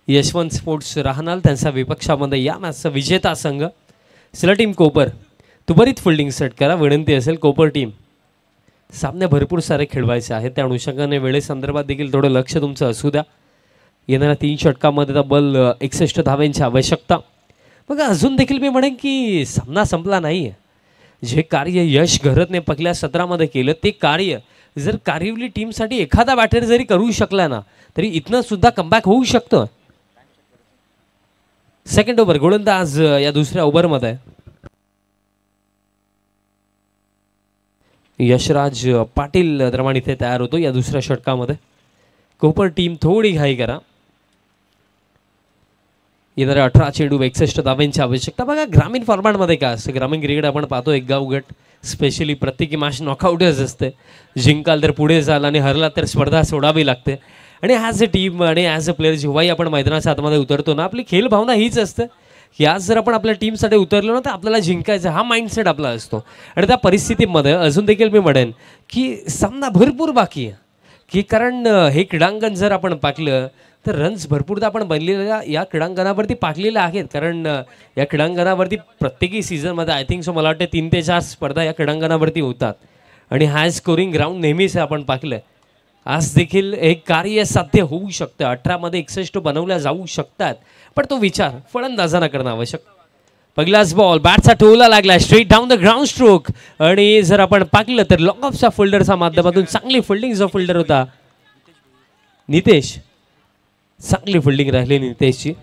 यशवंत स्पोर्ट्स राहणार, त्यांच्या विपक्षामध्ये या मॅचचा विजेता संघ चला टीम कोपर. त्वरित फिल्डिंग सेट करा, विनंती असेल कोपर टीम. सामने भरपूर सारे खेळवायचे आहेत, त्या अनुषंगाने वेळेसंदर्भात देखील थोडं लक्ष तुमचं असू द्या. येणाऱ्या 3 षटकामध्ये तब्बल 61 धावांची आवश्यकता. बघा अजून देखील मी म्हणेन की सामना संपला नाही. जे कार्य यश घरतने पहिल्या सत्रामध्ये केलं ते कार्य जर कारिवली टीमसाठी एखादा बॅटर जरी करू शकला ना, तरी इथनं सुद्धा कमबॅक होऊ शकतं. सेकंड ओव्हर गोलंदाज या दुसऱ्या ओव्हरमध्ये यशराज पाटील दरम्यान इथे तयार होतो. या दुसऱ्या षटकामध्ये कोपर टीम थोडी घाई करा. येणाऱ्या 18 चेंडू 61 धावांची आवश्यकता. बघा ग्रामीण फॉर्मॅटमध्ये काय असतं, ग्रामीण क्रिकेट आपण पाहतो एक गाव गट, स्पेशली प्रत्येकी मॅच नॉकआउटच असते. जिंकाल तर पुढे जाल आणि हरला तर स्पर्धा सोडावी लागते. आणि ॲज अ टीम आणि ॲज अ प्लेअर जेव्हाही आपण मैदानाच्या आतमध्ये उतरतो ना, आपली खेळ भावना हीच असते की आज जर आपण आपल्या टीमसाठी उतरलो ना तर आपल्याला जिंकायचं, हा माइंडसेट आपला असतो. आणि त्या परिस्थितीमध्ये अजून देखील मी म्हणेन की सामना भरपूर बाकी आहे, की कारण हे क्रीडांगण जर आपण पाहिलं तर रन्स भरपूरदा आपण बनलेल्या या क्रीडांगणावरती पाकलेल्या आहेत. कारण या क्रीडांगणावरती प्रत्येकी सीझनमध्ये आय थिंक सो मला वाटते 3 ते 4 स्पर्धा या क्रीडांगणावरती होतात आणि हाय स्कोरिंग ग्राउंड नेहमीच आपण पाहिलं. आज देखील एक कार्य साध्य होऊ शकतं. 18 मध्ये 61 बनवल्या जाऊ शकतात, पण तो विचार फलंदाजांना करणं आवश्यक. पहिलाच बॉल बॅटचा टोला लागला straight down the ground stroke. आणि जर आपण पाहिलं तर लॉंग ऑफच्या फिल्डरच्या माध्यमातून चांगली फिल्डिंग जो फिल्डर होता नितेश, चांगली फिल्डिंग राहिली नितेशची.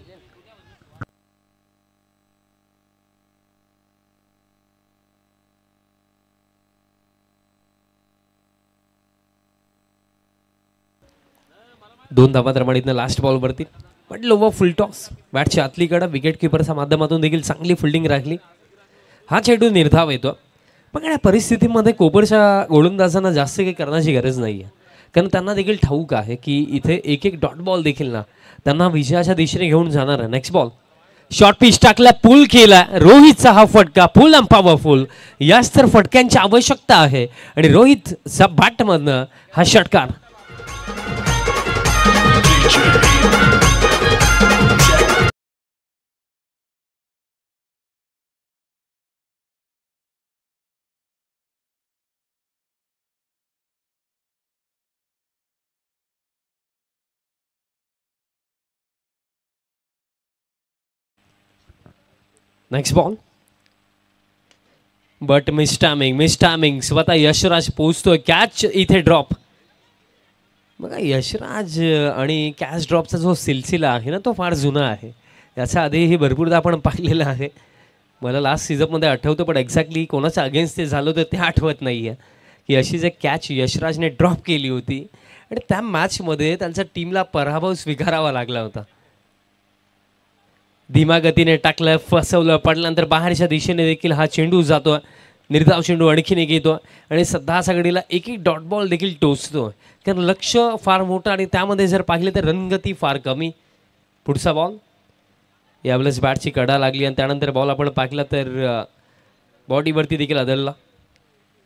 दोन धावा दरम्यान लास्ट बॉलवरती पण लोवर फुल टॉस बॅटच्या आतलीकडे विकेट किपरच्या माध्यमातून देखील चांगली फिल्डिंग राहिली. हा चेंडू निर्धाव येतो. पण या परिस्थितीमध्ये कोपरच्या गोलंदाजांना जास्त काही करण्याची गरज नाही आहे, कारण त्यांना देखील ठाऊक आहे की इथे एक एक डॉट बॉल देखील ना त्यांना विजयाच्या दिशेने घेऊन जाणार आहे. नेक्स्ट बॉल शॉर्ट पिच टाकला, पुल केला, रोहितचा हा फटका फुल अँड पॉवरफुल. याच तर फटक्यांची आवश्यकता आहे आणि रोहितचा बॅटमधनं हा षटकार. Next ball, but miss timing स्वतः यशराज पोहोचतोय. कॅच इथे ड्रॉप. बघा यशराज आणि कॅच ड्रॉपचा जो सिलसिला आहे ना तो फार जुना आहे. याच्या आधीही भरपूरदा आपण पाहिलेलं आहे. मला लास्ट सीझनमध्ये आठवतं, पण एक्झॅक्टली कोणाच्या अगेन्स्ट ते झालं होतं ते आठवत नाही आहे की अशीच एक कॅच यशराजने ड्रॉप केली होती आणि त्या मॅचमध्ये त्यांच्या टीमला पराभव स्वीकारावा लागला होता. धीमा गतीने टाकलं, फसवलं, पडल्यानंतर बाहेरच्या दिशेने देखील हा चेंडू जातो. निर्धाव चेंडू आणखीन एक येतो आणि सध्या सगळीला एक डॉट बॉल देखील टोचतो. कारण लक्ष फार मोठं आणि त्यामध्ये जर पाहिले तर रणगती फार कमी. पुढचा बॉल, यावेळेस बॅटची कडा लागली आणि त्यानंतर बॉल आपण पाहिला तर बॉडीवरती देखील आदळला.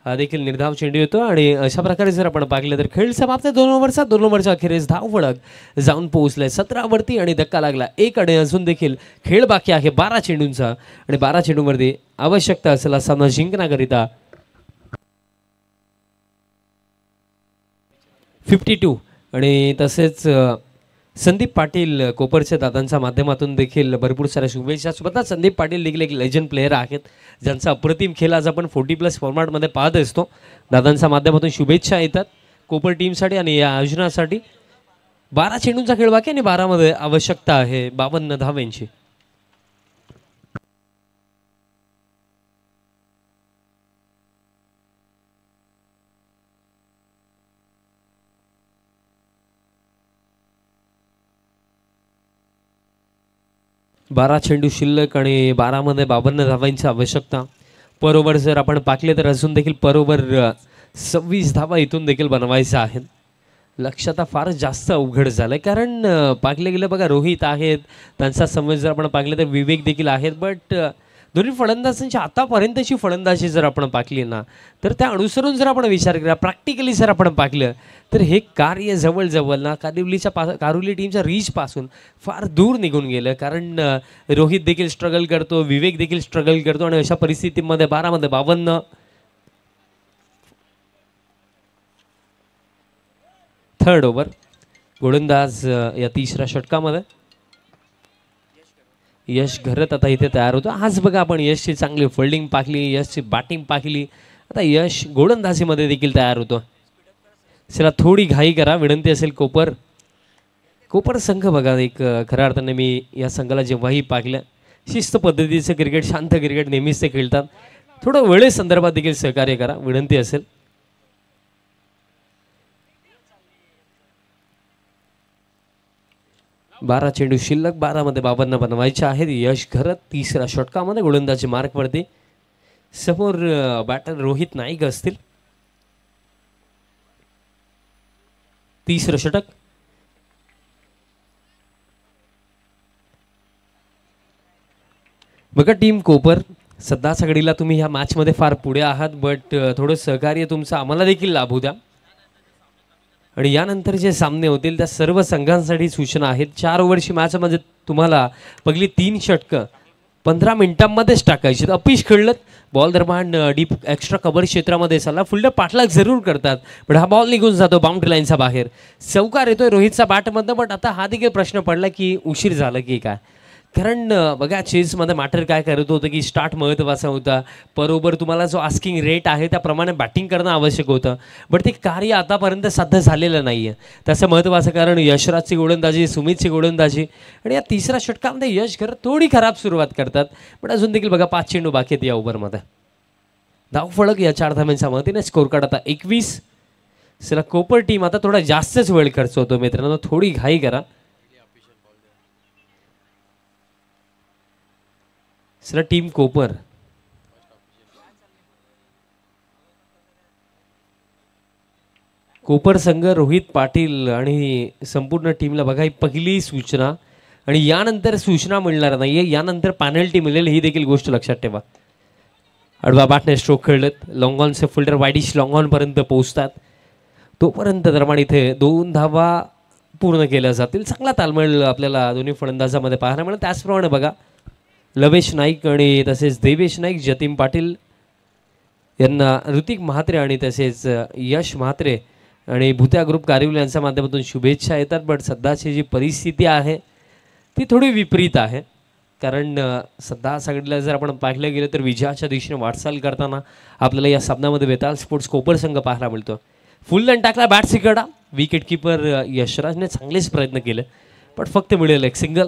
हा देखील निर्धाव चेंडू येतो आणि अशा प्रकारे जर आपण पाहिलं तर खेळ समाप्त. 2 ओव्हरच्या अखेरीस धाव फलक जाऊन पोहोचलाय 17वरती आणि धक्का लागला 1 आणि अजून देखील खेळ बाकी आहे 12 चेंडूंचा आणि 12 चेंडूंवरती आवश्यकता असलेला सामना जिंकण्याकरिता 52 आणि तसेच संदीप पाटील कोपरच्या दादांच्या माध्यमातून देखील भरपूर साऱ्या शुभेच्छा. स्वतः संदीप पाटील देखील एक लेजंड प्लेयर आहेत ज्यांचा अप्रतिम खेळ आज आपण 40+ फॉर्मॅटमध्ये पाहत असतो. दादांच्या माध्यमातून शुभेच्छा येतात कोपर टीमसाठी आणि या आयोजनासाठी. 12 चेंडूंचा खेळ बाकी आणि 12मध्ये आवश्यकता आहे 52 धावांची. बारा चेंडू शिल्लक आणि 12मध्ये 52 धावांची आवश्यकता. पर ओव्हर जर आपण पाकले तर अजून देखील पर ओव्हर 26 धावा इथून देखील बनवायच्या आहेत. लक्ष आता फार जास्त अवघड झालं कारण पाकले गेलं बघा रोहित आहेत, त्यांचा समज जर आपण पाकले तर विवेक देखील आहेत. बट दोन्ही फलंदाजांची आतापर्यंतची फलंदाजी जर आपण पाकली ना तर त्या अनुसरून जर आपण विचार केला प्रॅक्टिकली जर आपण पाकलं तर हे कार्य जवळजवळ ना कारुली टीमच्या रीचपासून फार दूर निघून गेलं. कारण रोहित देखील स्ट्रगल करतो, विवेक देखील स्ट्रगल करतो आणि अशा परिस्थितीमध्ये 12मध्ये 52. थर्ड ओव्हर, गोलंदाज या तिसऱ्या षटकामध्ये यश घरत आता इथे तयार होतो. आज बघा आपण यशची चांगली फिल्डिंग पाहिली, यशची बॅटिंग पाहिली. आता यश गोलंदाजीमध्ये देखील तयार होतो. चला थोडी घाई करा विनंती असेल. कोपर संघ बघा एक खऱ्या अर्थाने मी या संघाला जेव्हाही पाहिलं शिस्त पद्धतीचं क्रिकेट, शांत क्रिकेट नेहमीच ते खेळतात. थोडं वेळेसंदर्भात देखील सहकार्य करा विनंती असेल. बारा चेंडू शिल्लक, 12मध्ये 52 बनवायचे आहेत. यश घरत तिसऱ्या षटकामध्ये गोलंदाजी मार्कवरती. समोर बॅटर रोहित नाईक असतील. तिसरं षटक, बघा टीम कोपर सध्या सगळीला तुम्ही ह्या मॅचमध्ये फार पुढे आहात. बट थोडं सहकार्य तुमचं आम्हाला देखील लाभू द्या. आणि यानंतर जे सामने होतील त्या सर्व संघांसाठी सूचना आहेत. 4 ओव्हरची मॅचमध्ये तुम्हाला पहिली 3 षटकं 15 मिनिटांमध्येच टाकायची. अपिश खेळलं बॉल दरम्यान डीप एक्स्ट्रा कव्हर क्षेत्रामध्ये चालला, फुल्ड पाठलाग जरूर करतात पण हा बॉल निघून जातो बाउंड्री लाईनचा बाहेर. चौकार येतोय रोहितचा बॅटमधनं. बट आता हा देखील प्रश्न पडला की उशीर झाला की काय. कारण बघा चेसमध्ये मॅटर काय करत होतं की स्टार्ट महत्त्वाचा होता. बरोबर तुम्हाला जो आस्किंग रेट आहे त्याप्रमाणे बॅटिंग करणं आवश्यक होतं. बट ते कार्य आतापर्यंत साध्य झालेलं नाही आहे. त्याचं महत्त्वाचं कारण यशराजची गोलंदाजी, सुमितची गोलंदाजी आणि या तिसऱ्या षटकामध्ये यश घरत थोडी खराब सुरुवात करतात. पण अजून देखील बघा 5 चेंडू बाकी आहेत या ओव्हरमध्ये. धाव फलक या 4 धावांच्या मदतीने स्कोर कार्ड आता 21. चला कोपर टीम आता थोडा जास्तच वेळ खर्च होतो मित्रांनो, थोडी घाई करा. सर टीम कोपर संघ रोहित पाटील आणि संपूर्ण टीमला बघा ही पहिली सूचना आणि यानंतर सूचना मिळणार नाहीये, यानंतर पेनल्टी मिळेल ही देखील गोष्ट लक्षात ठेवा. अडवा बॅटने स्ट्रोक खेळलेत, लॉंग ऑनचे फिल्डर वाईडिश लॉंग ऑन पर्यंत पोहोचतात. तोपर्यंत दरम्यान इथे 2 धावा पूर्ण केल्या जातील. चांगला तालमेळ आपल्याला दोन्ही फलंदाजामध्ये पाहायला मिळेल. त्याचप्रमाणे बघा लवेश नाईक आणि तसेच देवेश नाईक, जतीन पाटील यांना ऋतिक म्हात्रे आणि तसेच यश म्हात्रे आणि भूत्या ग्रुप कारिवली यांच्या माध्यमातून शुभेच्छा येतात. बट सध्याची जी परिस्थिती आहे ती थोडी विपरीत आहे. कारण सध्या सगळ्याला जर आपण पाहिलं गेलं तर विजयाच्या दिशेने वाटचाल करताना आपल्याला या सामन्यामध्ये वेताळ स्पोर्ट्स कोपर संघ पाहायला मिळतो. फुल रन टाकला बॅट सिकडा. विकेट किपर यशराजने चांगलेच प्रयत्न केले पण फक्त मिळेल एक सिंगल.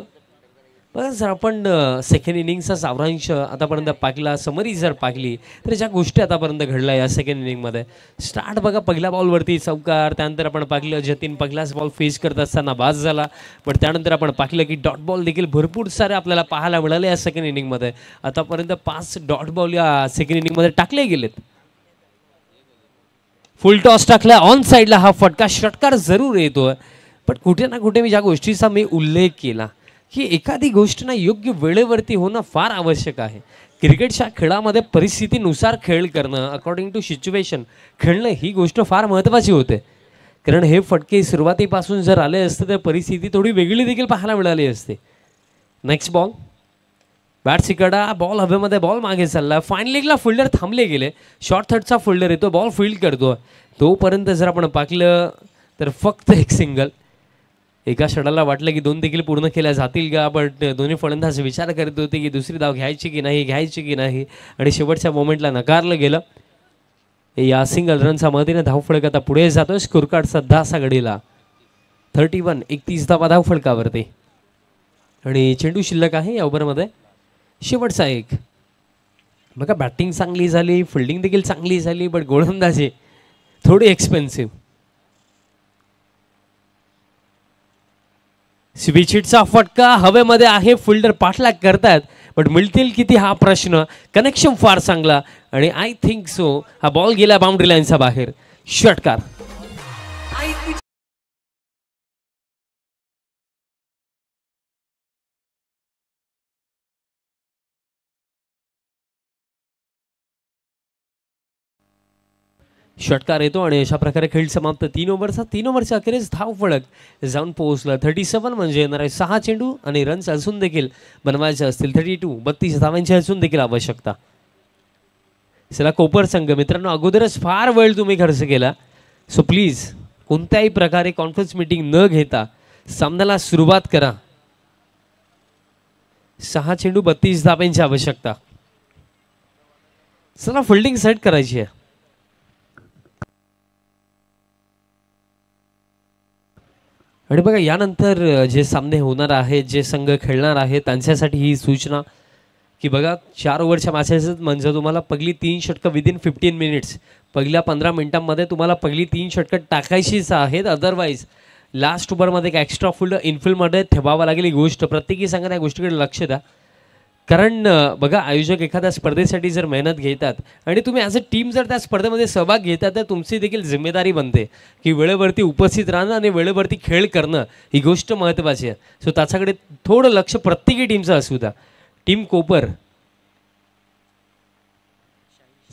बघा जर आपण सेकंड इनिंगचा सारांश आतापर्यंत पाहिला, समरी जर पाहिली तर ज्या गोष्टी आतापर्यंत घडल्या या सेकंड इनिंगमध्ये. स्टार्ट बघा पहिल्या बॉलवरती चौकार, त्यानंतर आपण पाहिलं जतीन पहिलाच बॉल फेस करत असताना बाद झाला. पण त्यानंतर आपण पाहिलं की डॉट बॉल देखील भरपूर सारे आपल्याला पाहायला मिळाले या सेकंड इनिंगमध्ये. आतापर्यंत 5 डॉट बॉल या सेकंड इनिंगमध्ये टाकले गेलेत. फुल टॉस टाकला ऑन साईडला, हा फटका षटकार जरूर येतोय. पण कुठे ना कुठे मी ज्या गोष्टीचा मी उल्लेख केला की एखादी गोष्ट ना योग्य वेळेवरती होणं फार आवश्यक आहे. क्रिकेटच्या खेळामध्ये परिस्थितीनुसार खेळ करणं, अकॉर्डिंग टू सिच्युएशन खेळणं ही गोष्ट फार महत्त्वाची होते. कारण हे फटके सुरुवातीपासून जर आले असते तर परिस्थिती थोडी वेगळी देखील पाहायला मिळाली असते. नेक्स्ट बॉल, बॅट सिकडा, बॉल हवेमध्ये, बॉल मागे चालला. फाईन लेगला फिल्डर थांबले गेले. शॉर्ट थर्डचा फिल्डर येतो, बॉल फील्ड करतो. तोपर्यंत जर आपण पाहिलं तर फक्त एक सिंगल. एका षडाला वाटलं की 2 देखील पूर्ण केल्या जातील का, बट दोन्ही फलंदाज विचार करत होते की दुसरी धाव घ्यायची की नाही आणि शेवटच्या मोमेंटला नकारलं गेलं. या सिंगल रनच्या मदतीने धावफलक आता पुढे जातोय. स्कोर कार्ड सध्या घडीला 31, 31 धावा धावफलकावरती आणि चेंडू शिल्लक आहे या ओव्हरमध्ये शेवटचा एक. बघा बॅटिंग चांगली झाली, फिल्डिंग देखील चांगली झाली, बट गोलंदाजी थोडी एक्सपेन्सिव्ह. स्विचिटचा फटका हवेमध्ये आहे, फिल्डर पाठलाग करतात पण मिळतील किती हा प्रश्न. कनेक्शन फार चांगला आणि आय थिंक सो हा बॉल गेला बाउंड्री लाईनच्या बाहेर. षटकार. षटकार येतो आणि अशा प्रकारे खेळ समाप्त. 3 ओव्हरच्या अखेरीस धाव फलक जाऊन पोहोचला 37. म्हणजे येणारे 6 चेंडू आणि रन्स असून देखील बनवायचे असतील 32, 32 धावांची असून देखील आवश्यकता. चला कोपर संघ मित्रांनो, अगोदरच फार वेळ तुम्ही खर्च केला, सो प्लीज कोणत्याही प्रकारे कॉन्फरन्स मीटिंग न घेता सामन्याला सुरुवात करा. 6 चेंडू 32 धावांची आवश्यकता. चला फिल्डिंग सेट करायची आहे. आणि बघा यानंतर जे सामने होणार आहेत, जे संघ खेळणार आहेत त्यांच्यासाठी ही सूचना की बघा 4 ओव्हरच्या मॅचेस म्हणजे तुम्हाला पहिली 3 षटकं विदिन 15 मिनिट्स, पहिल्या 15 मिनिटांमध्ये तुम्हाला पहिली 3 षटकं टाकायचीच आहेत. अदरवाईज लास्ट ओव्हरमध्ये एक एक्स्ट्रा फुल इनफिल्डमध्ये ठेवावं लागेल. ही गोष्ट प्रत्येकी संघाने या गोष्टीकडे लक्ष द्या. कारण बघा आयोजक एखाद्या स्पर्धेसाठी जर मेहनत घेतात आणि तुम्ही ॲज अ टीम जर त्या स्पर्धेमध्ये सहभाग घेतात तर तुमची देखील जिम्मेदारी बनते की वेळेवरती उपस्थित राहणं आणि वेळेवरती खेळ करणं ही गोष्ट महत्त्वाची आहे. सो त्याच्याकडे थोडं लक्ष प्रत्येकी टीमचं असू द्या. टीम कोपर,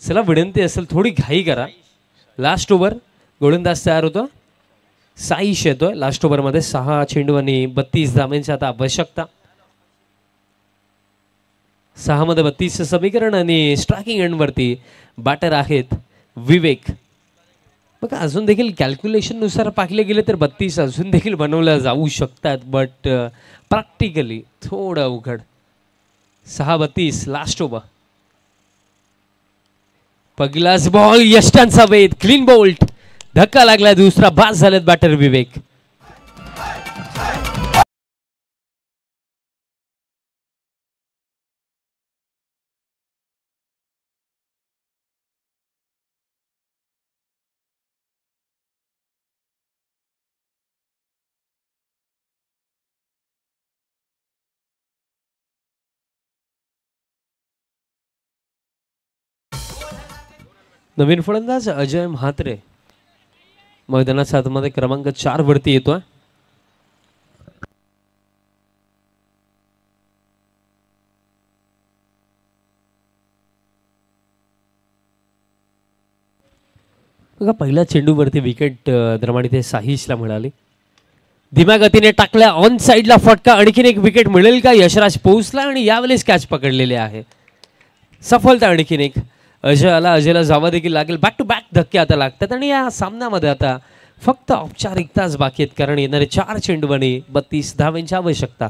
चला विनंती असेल थोडी घाई करा. लास्ट ओव्हर गोलंदाज तयार होतो. साईश येतोय लास्ट ओव्हरमध्ये. 6 चेंडू आणि 32 धावांची आता आवश्यकता. 6 मध्ये 32 समीकरण आणि स्ट्रायकिंग एंडवरती बॅटर आहेत विवेक. बघा अजून देखील कॅल्क्युलेशननुसार पाहिले गेले तर 32 अजून देखील बनवल्या जाऊ शकतात, बट प्रॅक्टिकली थोडं अवघड. 6-32 लास्ट ओव्हर. पहिलाच बॉल यष्टांचा वेध, क्लीन बोल्ट, धक्का लागला, दुसरा बाद झालेत बॅटर विवेक. नवीन फलंदाज अजय म्हात्रे मैदानाच्या आतमध्ये क्रमांक 4 वरती येतोय. बघा पहिल्या चेंडूवरती विकेट दरम्यान इथे साहिशला मिळाली. धीम्या गतीने टाकल्या ऑन साईडला फटका. आणखीन एक विकेट मिळेल का? यशराज पोहोचला आणि यावेळेस कॅच पकडलेले आहे. सफलता आणखीन एक. अजयला जावं देखील लागेल. बॅक टू बॅक धक्के आता लागतात आणि या सामन्यामध्ये आता फक्त औपचारिकताच बाकी आहेत, कारण येणारे 4 चेंडू आणि 32 धावांची आवश्यकता.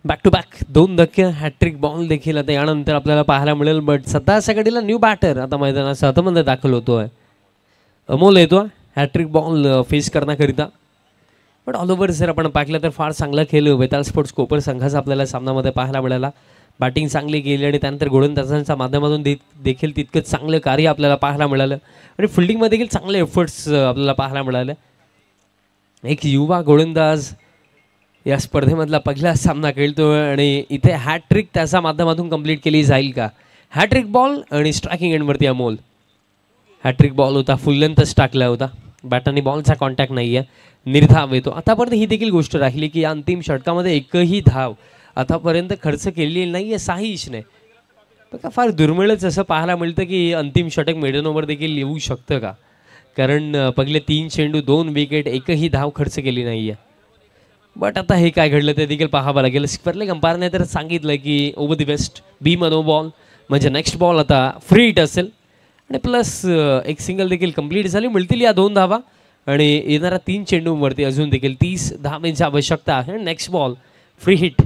बॅक टू बॅक 2 धक्के हॅट्रिक बॉल देखील आता यानंतर आपल्याला पाहायला मिळेल. बट सध्याच्या घडीला न्यू बॅटर आता मैदानाच्या आतमध्ये दाखल होतोय. अमोल येतो हॅट्रिक बॉल फेस करण्याकरिता. पण ऑल ओव्हर जर आपण पाहिलं तर फार चांगला खेळ वेताळ स्पोर्ट्स कोपर संघाचा आपल्याला सामन्यामध्ये पाहायला मिळाला. बॅटिंग चांगली केली आणि त्यानंतर गोलंदाजांच्या माध्यमातून देखील तितकंच चांगलं कार्य आपल्याला पाहायला मिळालं आणि फिल्डिंगमध्ये देखील चांगले एफर्ट्स आपल्याला पाहायला मिळाले. एक युवा गोलंदाज या स्पर्धेमधला पहिला सामना खेळतोय आणि इथे हॅट्रिक त्याच्या माध्यमातून कंप्लीट केली जाईल का. हॅट्रिक बॉल आणि स्ट्रायकिंग एंडवरती अमोल. हॅट्रिक बॉल होता, फुल लेंथच टाकला होता. बॅटाने बॉलचा कॉन्टॅक्ट नाही आहे, निर्धाव येतो. आतापर्यंत ही देखील गोष्ट राहिली की या अंतिम षटकामध्ये एकही धाव आतापर्यंत खर्च केलेली नाही आहे साहीशने. बघा फार दुर्मिळच असं पाहायला मिळतं की अंतिम षटक मिडन ओव्हर देखील येऊ शकतं का. कारण पहिले 3 चेंडू 2 विकेट एकही धाव खर्च केली नाही आहे. बट आता हे काय घडलं ते देखील पाहावं लागेल. स्पर्ले अंपायरने तर सांगितलं की ओव्हर दी बेस्ट बी नो बॉल म्हणजे नेक्स्ट बॉल आता फ्री हिट असेल आणि प्लस एक सिंगल देखील कंप्लीट झाली. मिळतील या 2 धावा आणि येणाऱ्या 3 चेंडूंवरती अजून देखील 30 धावांची आवश्यकता आहे. Next ball free hit.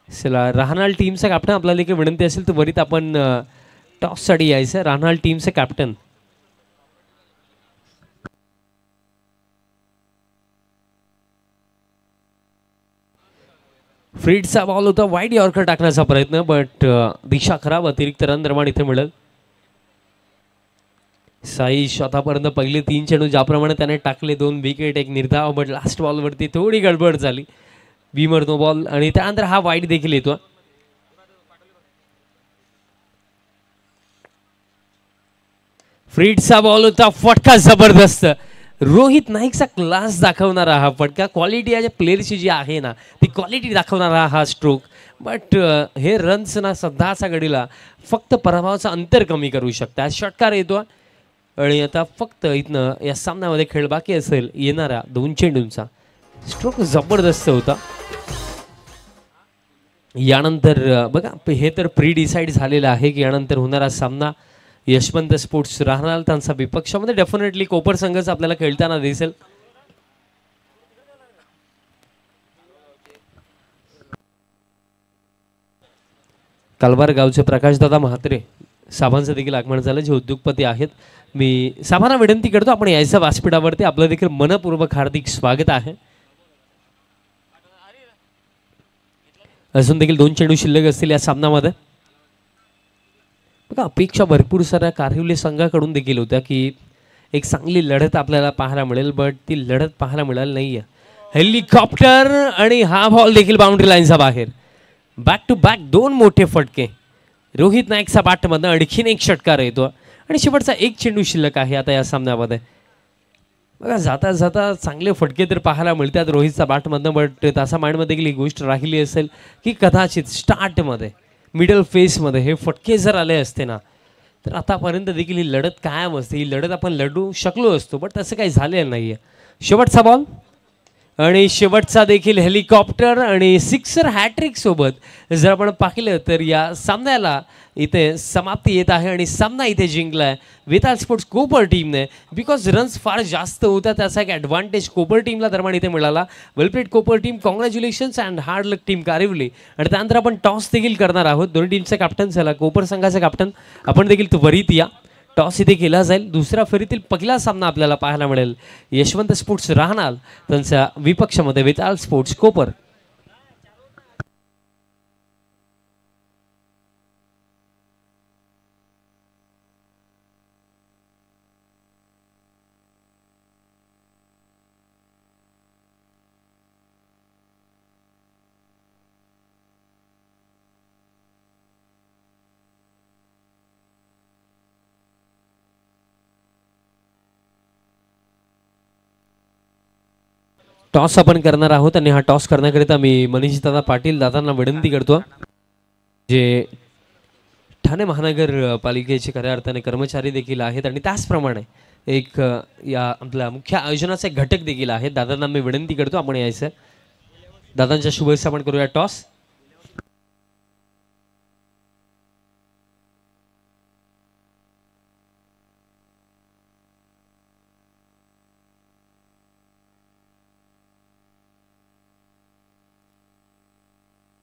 चला राहणार टीमचा कॅप्टन आपल्याला देखील विनंती असेल तर वरीत आपण टॉससाठी यायचं. राहणार टीमचं कॅप्टन फ्रीडचा बॉल होता, वाईड यॉर्कर टाकण्याचा प्रयत्न बट दिशा खराब. अतिरिक्त रन निर्माण इथे मिळेल. साईश आतापर्यंत पहिले 3 चेंडू ज्याप्रमाणे त्याने टाकले 2 विकेट एक निर्धाव. बट लास्ट बॉलवरती थोडी गडबड झाली. बीमर नो बॉल आणि त्यानंतर हा वाईड देखील येतो. फ्रीडचा बॉल होता, फटका जबरदस्त. रोहित नाईकचा क्लास दाखवणारा हा फटका. क्वालिटी या प्लेअरची जी आहे ना ती क्वालिटी दाखवणारा हा स्ट्रोक. बट हे रन्स ना सध्याच्या घडीला फक्त पराभवाचं अंतर कमी करू शकतात. षटकार येतो आणि आता फक्त इथनं या सामन्यामध्ये खेळ बाकी असेल. येणारा 2 चेंडूंचा स्ट्रोक जबरदस्त होता. यानंतर बघा हे तर प्री डिसाईड झालेलं आहे की यानंतर होणारा सामना यशवंत स्पोर्ट्स राहणार त्यांचा विपक्षामध्ये डेफिनेटली कोपर संघच आपल्याला खेळताना दिसेल. कालबार गावचे प्रकाशदादा म्हात्रे साबांचं देखील आगमन झालं जे उद्योगपती आहेत. मी साबांना विनंती करतो आपण यायचं व्यासपीठावरती. आपलं देखील मनपूर्वक हार्दिक स्वागत आहे. अजून देखील 2 चेंडू शिल्लक असतील या सामन्यामध्ये. बघा अपेक्षा भरपूर साऱ्या कारिवली संघाकडून देखील होत्या की एक चांगली लढत आपल्याला पाहायला मिळेल. बट ती लढत पाहायला मिळाली नाही आहे. हेलिकॉप्टर आणि हा बॉल देखील बाउंड्री लाईनचा बाहेर. बॅक टू बॅक 2 मोठे फटके. रोहित नाईकचा बॅटमधनं आणखीन एक षटकार येतो आणि शेवटचा 1 चेंडू शिल्लक आहे आता या सामन्यामध्ये. बघा जाता जाता चांगले फटके तर पाहायला मिळतात रोहितचा बॅटमधनं. बट त्याचा माइंडमध्ये देखील ही गोष्ट राहिली असेल की कदाचित स्टार्टमध्ये मिडल फेसमध्ये हे फटके जर आले असते ना तर आतापर्यंत देखील ही लढत कायम असते. ही लढत आपण लढू शकलो असतो. बट तसं काही झालेलं नाही आहे. शेवटचा बॉल आणि शेवटचा देखील हेलिकॉप्टर आणि सिक्सर हॅट्रिक सोबत जर आपण पाहिलं तर या सामन्याला इथे समाप्ती येत आहे आणि सामना इथे जिंकलाय वेताळ स्पोर्ट्स कोपर टीमने. बिकॉज रन्स फार जास्त होता त्याचा एक ॲडव्हान्टेज कोपर टीमला दरम्यान इथे मिळाला. Well played Kopar team, congratulations and hard luck team Karivali. आणि त्यानंतर आपण टॉस देखील करणार आहोत. दोन्ही टीमचा कॅप्टन झाला कोपर संघाचा कॅप्टन आपण देखील त्वरित या. टॉस इथे केला जाईल. दुसऱ्या फेरीतील पहिला सामना आपल्याला पाहायला मिळेल यशवंत स्पोर्ट्स राहणार त्यांच्या विपक्षामध्ये वेताळ स्पोर्ट्स कोपर. टॉस आपण करणार आहोत आणि हा टॉस करण्याकरिता मी मनीष दादा पाटील दादांना विनंती करतो जे ठाणे महानगर पालिकेचे खऱ्या अर्थाने कर्मचारी देखील आहेत आणि त्याचप्रमाणे एक या आपल्या मुख्य आयोजनाचा एक घटक देखील आहे. दादांना मी विनंती करतो आपण यायचं. दादांच्या शुभेच्छा आपण करूया. टॉस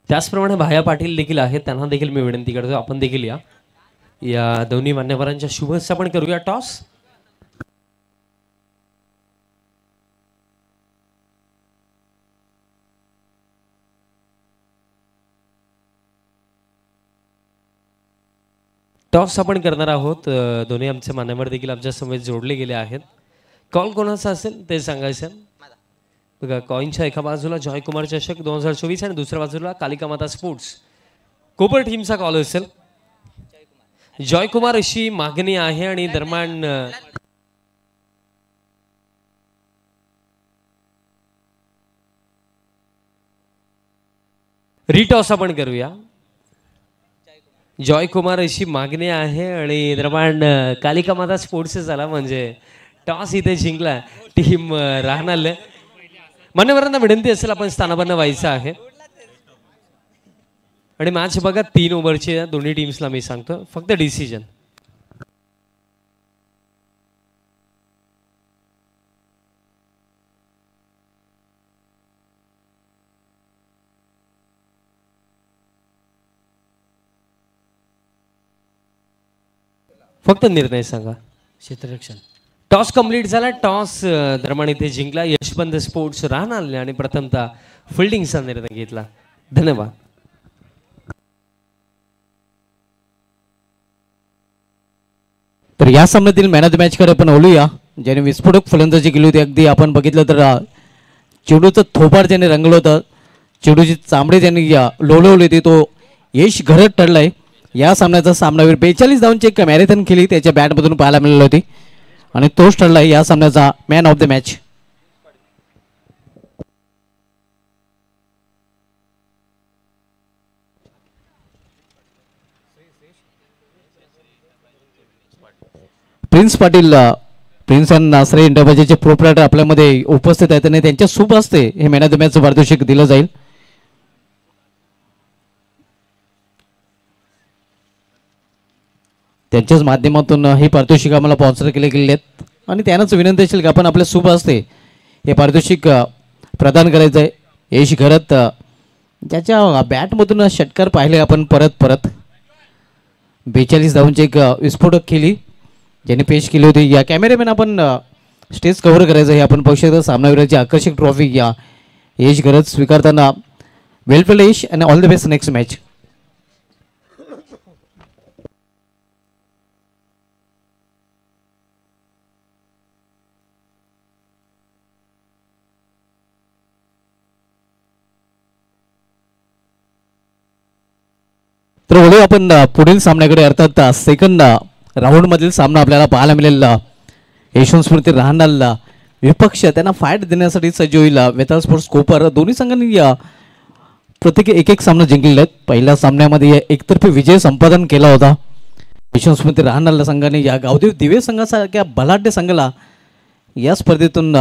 त्याचप्रमाणे भाया पाटील देखील आहेत, त्यांना देखील मी विनंती करतो आपण देखील या दोन्ही मान्यवरांच्या शुभेच्छा पण करूया. टॉस टॉस आपण करणार आहोत. दोन्ही आमचे मान्यवर देखील आमच्या समोर जोडले गेले आहेत. कॉल कोणाचा असेल ते सांगायचं. बघा, कॉईनच्या एका बाजूला जॉयकुमार चषक 2024 आणि दुसऱ्या बाजूला कालिका माता स्पोर्ट्स कोपर टीमचा कॉल असेल. जॉयकुमार अशी मागणी आहे आणि दरम्यान रिटॉस आपण करूया. जॉयकुमार अशी मागणी आहे आणि दरम्यान कालिका माता स्पोर्ट्स झाला म्हणजे टॉस इथे जिंकला टीम राहणार. मान्यवरांना विनंती असेल आपण स्थानापन्न व्हायचं आहे. आणि मॅच बघा 3 ओव्हरची दोन्ही टीम्सला मी सांगतो, फक्त डिसिजन. फक्त निर्णय सांगा. क्षेत्ररक्षण. टॉस कंप्लीट झाला. टॉस दरम्यान इथे जिंकला यशवंत स्पोर्ट्स राहणार आणि प्रथमतः फिल्डिंगचा निर्णय घेतला. धन्यवाद. तर या सामन्यातील मॅन ऑफ द मॅच कडे आपण बोलूया. ज्याने विस्फोटक फलंदाजी केली होती. अगदी आपण बघितलं तर चेडूचं थोपाड ज्याने रंगलं होतं, चेडूची चामडे ज्यांनी लोळवली होती, तो यश घरत ठरलाय. या सामन्याचा सामनावीर 42 धावांची एक मॅरेथॉन केली त्याच्या बॅटमधून पाहायला मिळाली होती आणि तोच ठरलाय या सामन्याचा man of the match. Prince Patil, Prince and Nasare इंटरप्राइजेसचे प्रोप्रायटर आपल्यामध्ये उपस्थित आहेत आणि त्यांच्या शुभ हस्ते हे मॅन ऑफ द मॅचचं पारितोषिक दिलं जाईल. त्यांच्याच माध्यमातून हे पारितोषिक आम्हाला स्पॉन्सर केले गेले आहेत आणि त्यांनाच विनंती असेल की आपण आपल्या शुभ हस्ते हे पारितोषिक प्रदान करायचं आहे. यश घरत ज्याच्या बॅटमधून षटकार पाहिले आपण परत 42 धावांची एक विस्फोटक केली ज्याने पेश केली होती. या कॅमेरामॅन आपण स्टेज कव्हर करायचं हे आपण पाहू शकतो. सामनावीराची आकर्षक ट्रॉफी या यश घरत स्वीकारताना. वेल प्लेड यश आणि all the best next match. तर बोलू आपण पुढील सामन्याकडे, अर्थात सेकंड राऊंडमधील सामना आपल्याला पाहायला मिळेल. यशवंत स्मृती राहणार विपक्ष त्यांना फाईट देण्यासाठी सज्ज होईल. वेताळ स्पोर्ट्स कोपर दोन्ही संघांनी प्रत्येकी एक सामना जिंकलेले आहेत. पहिल्या सामन्यामध्ये एकतर्फी विजय संपादन केला होता. यशवंत स्मृती राहणार संघाने या गावदेव दिवे संघासारख्या बलाढ्य संघाला या स्पर्धेतून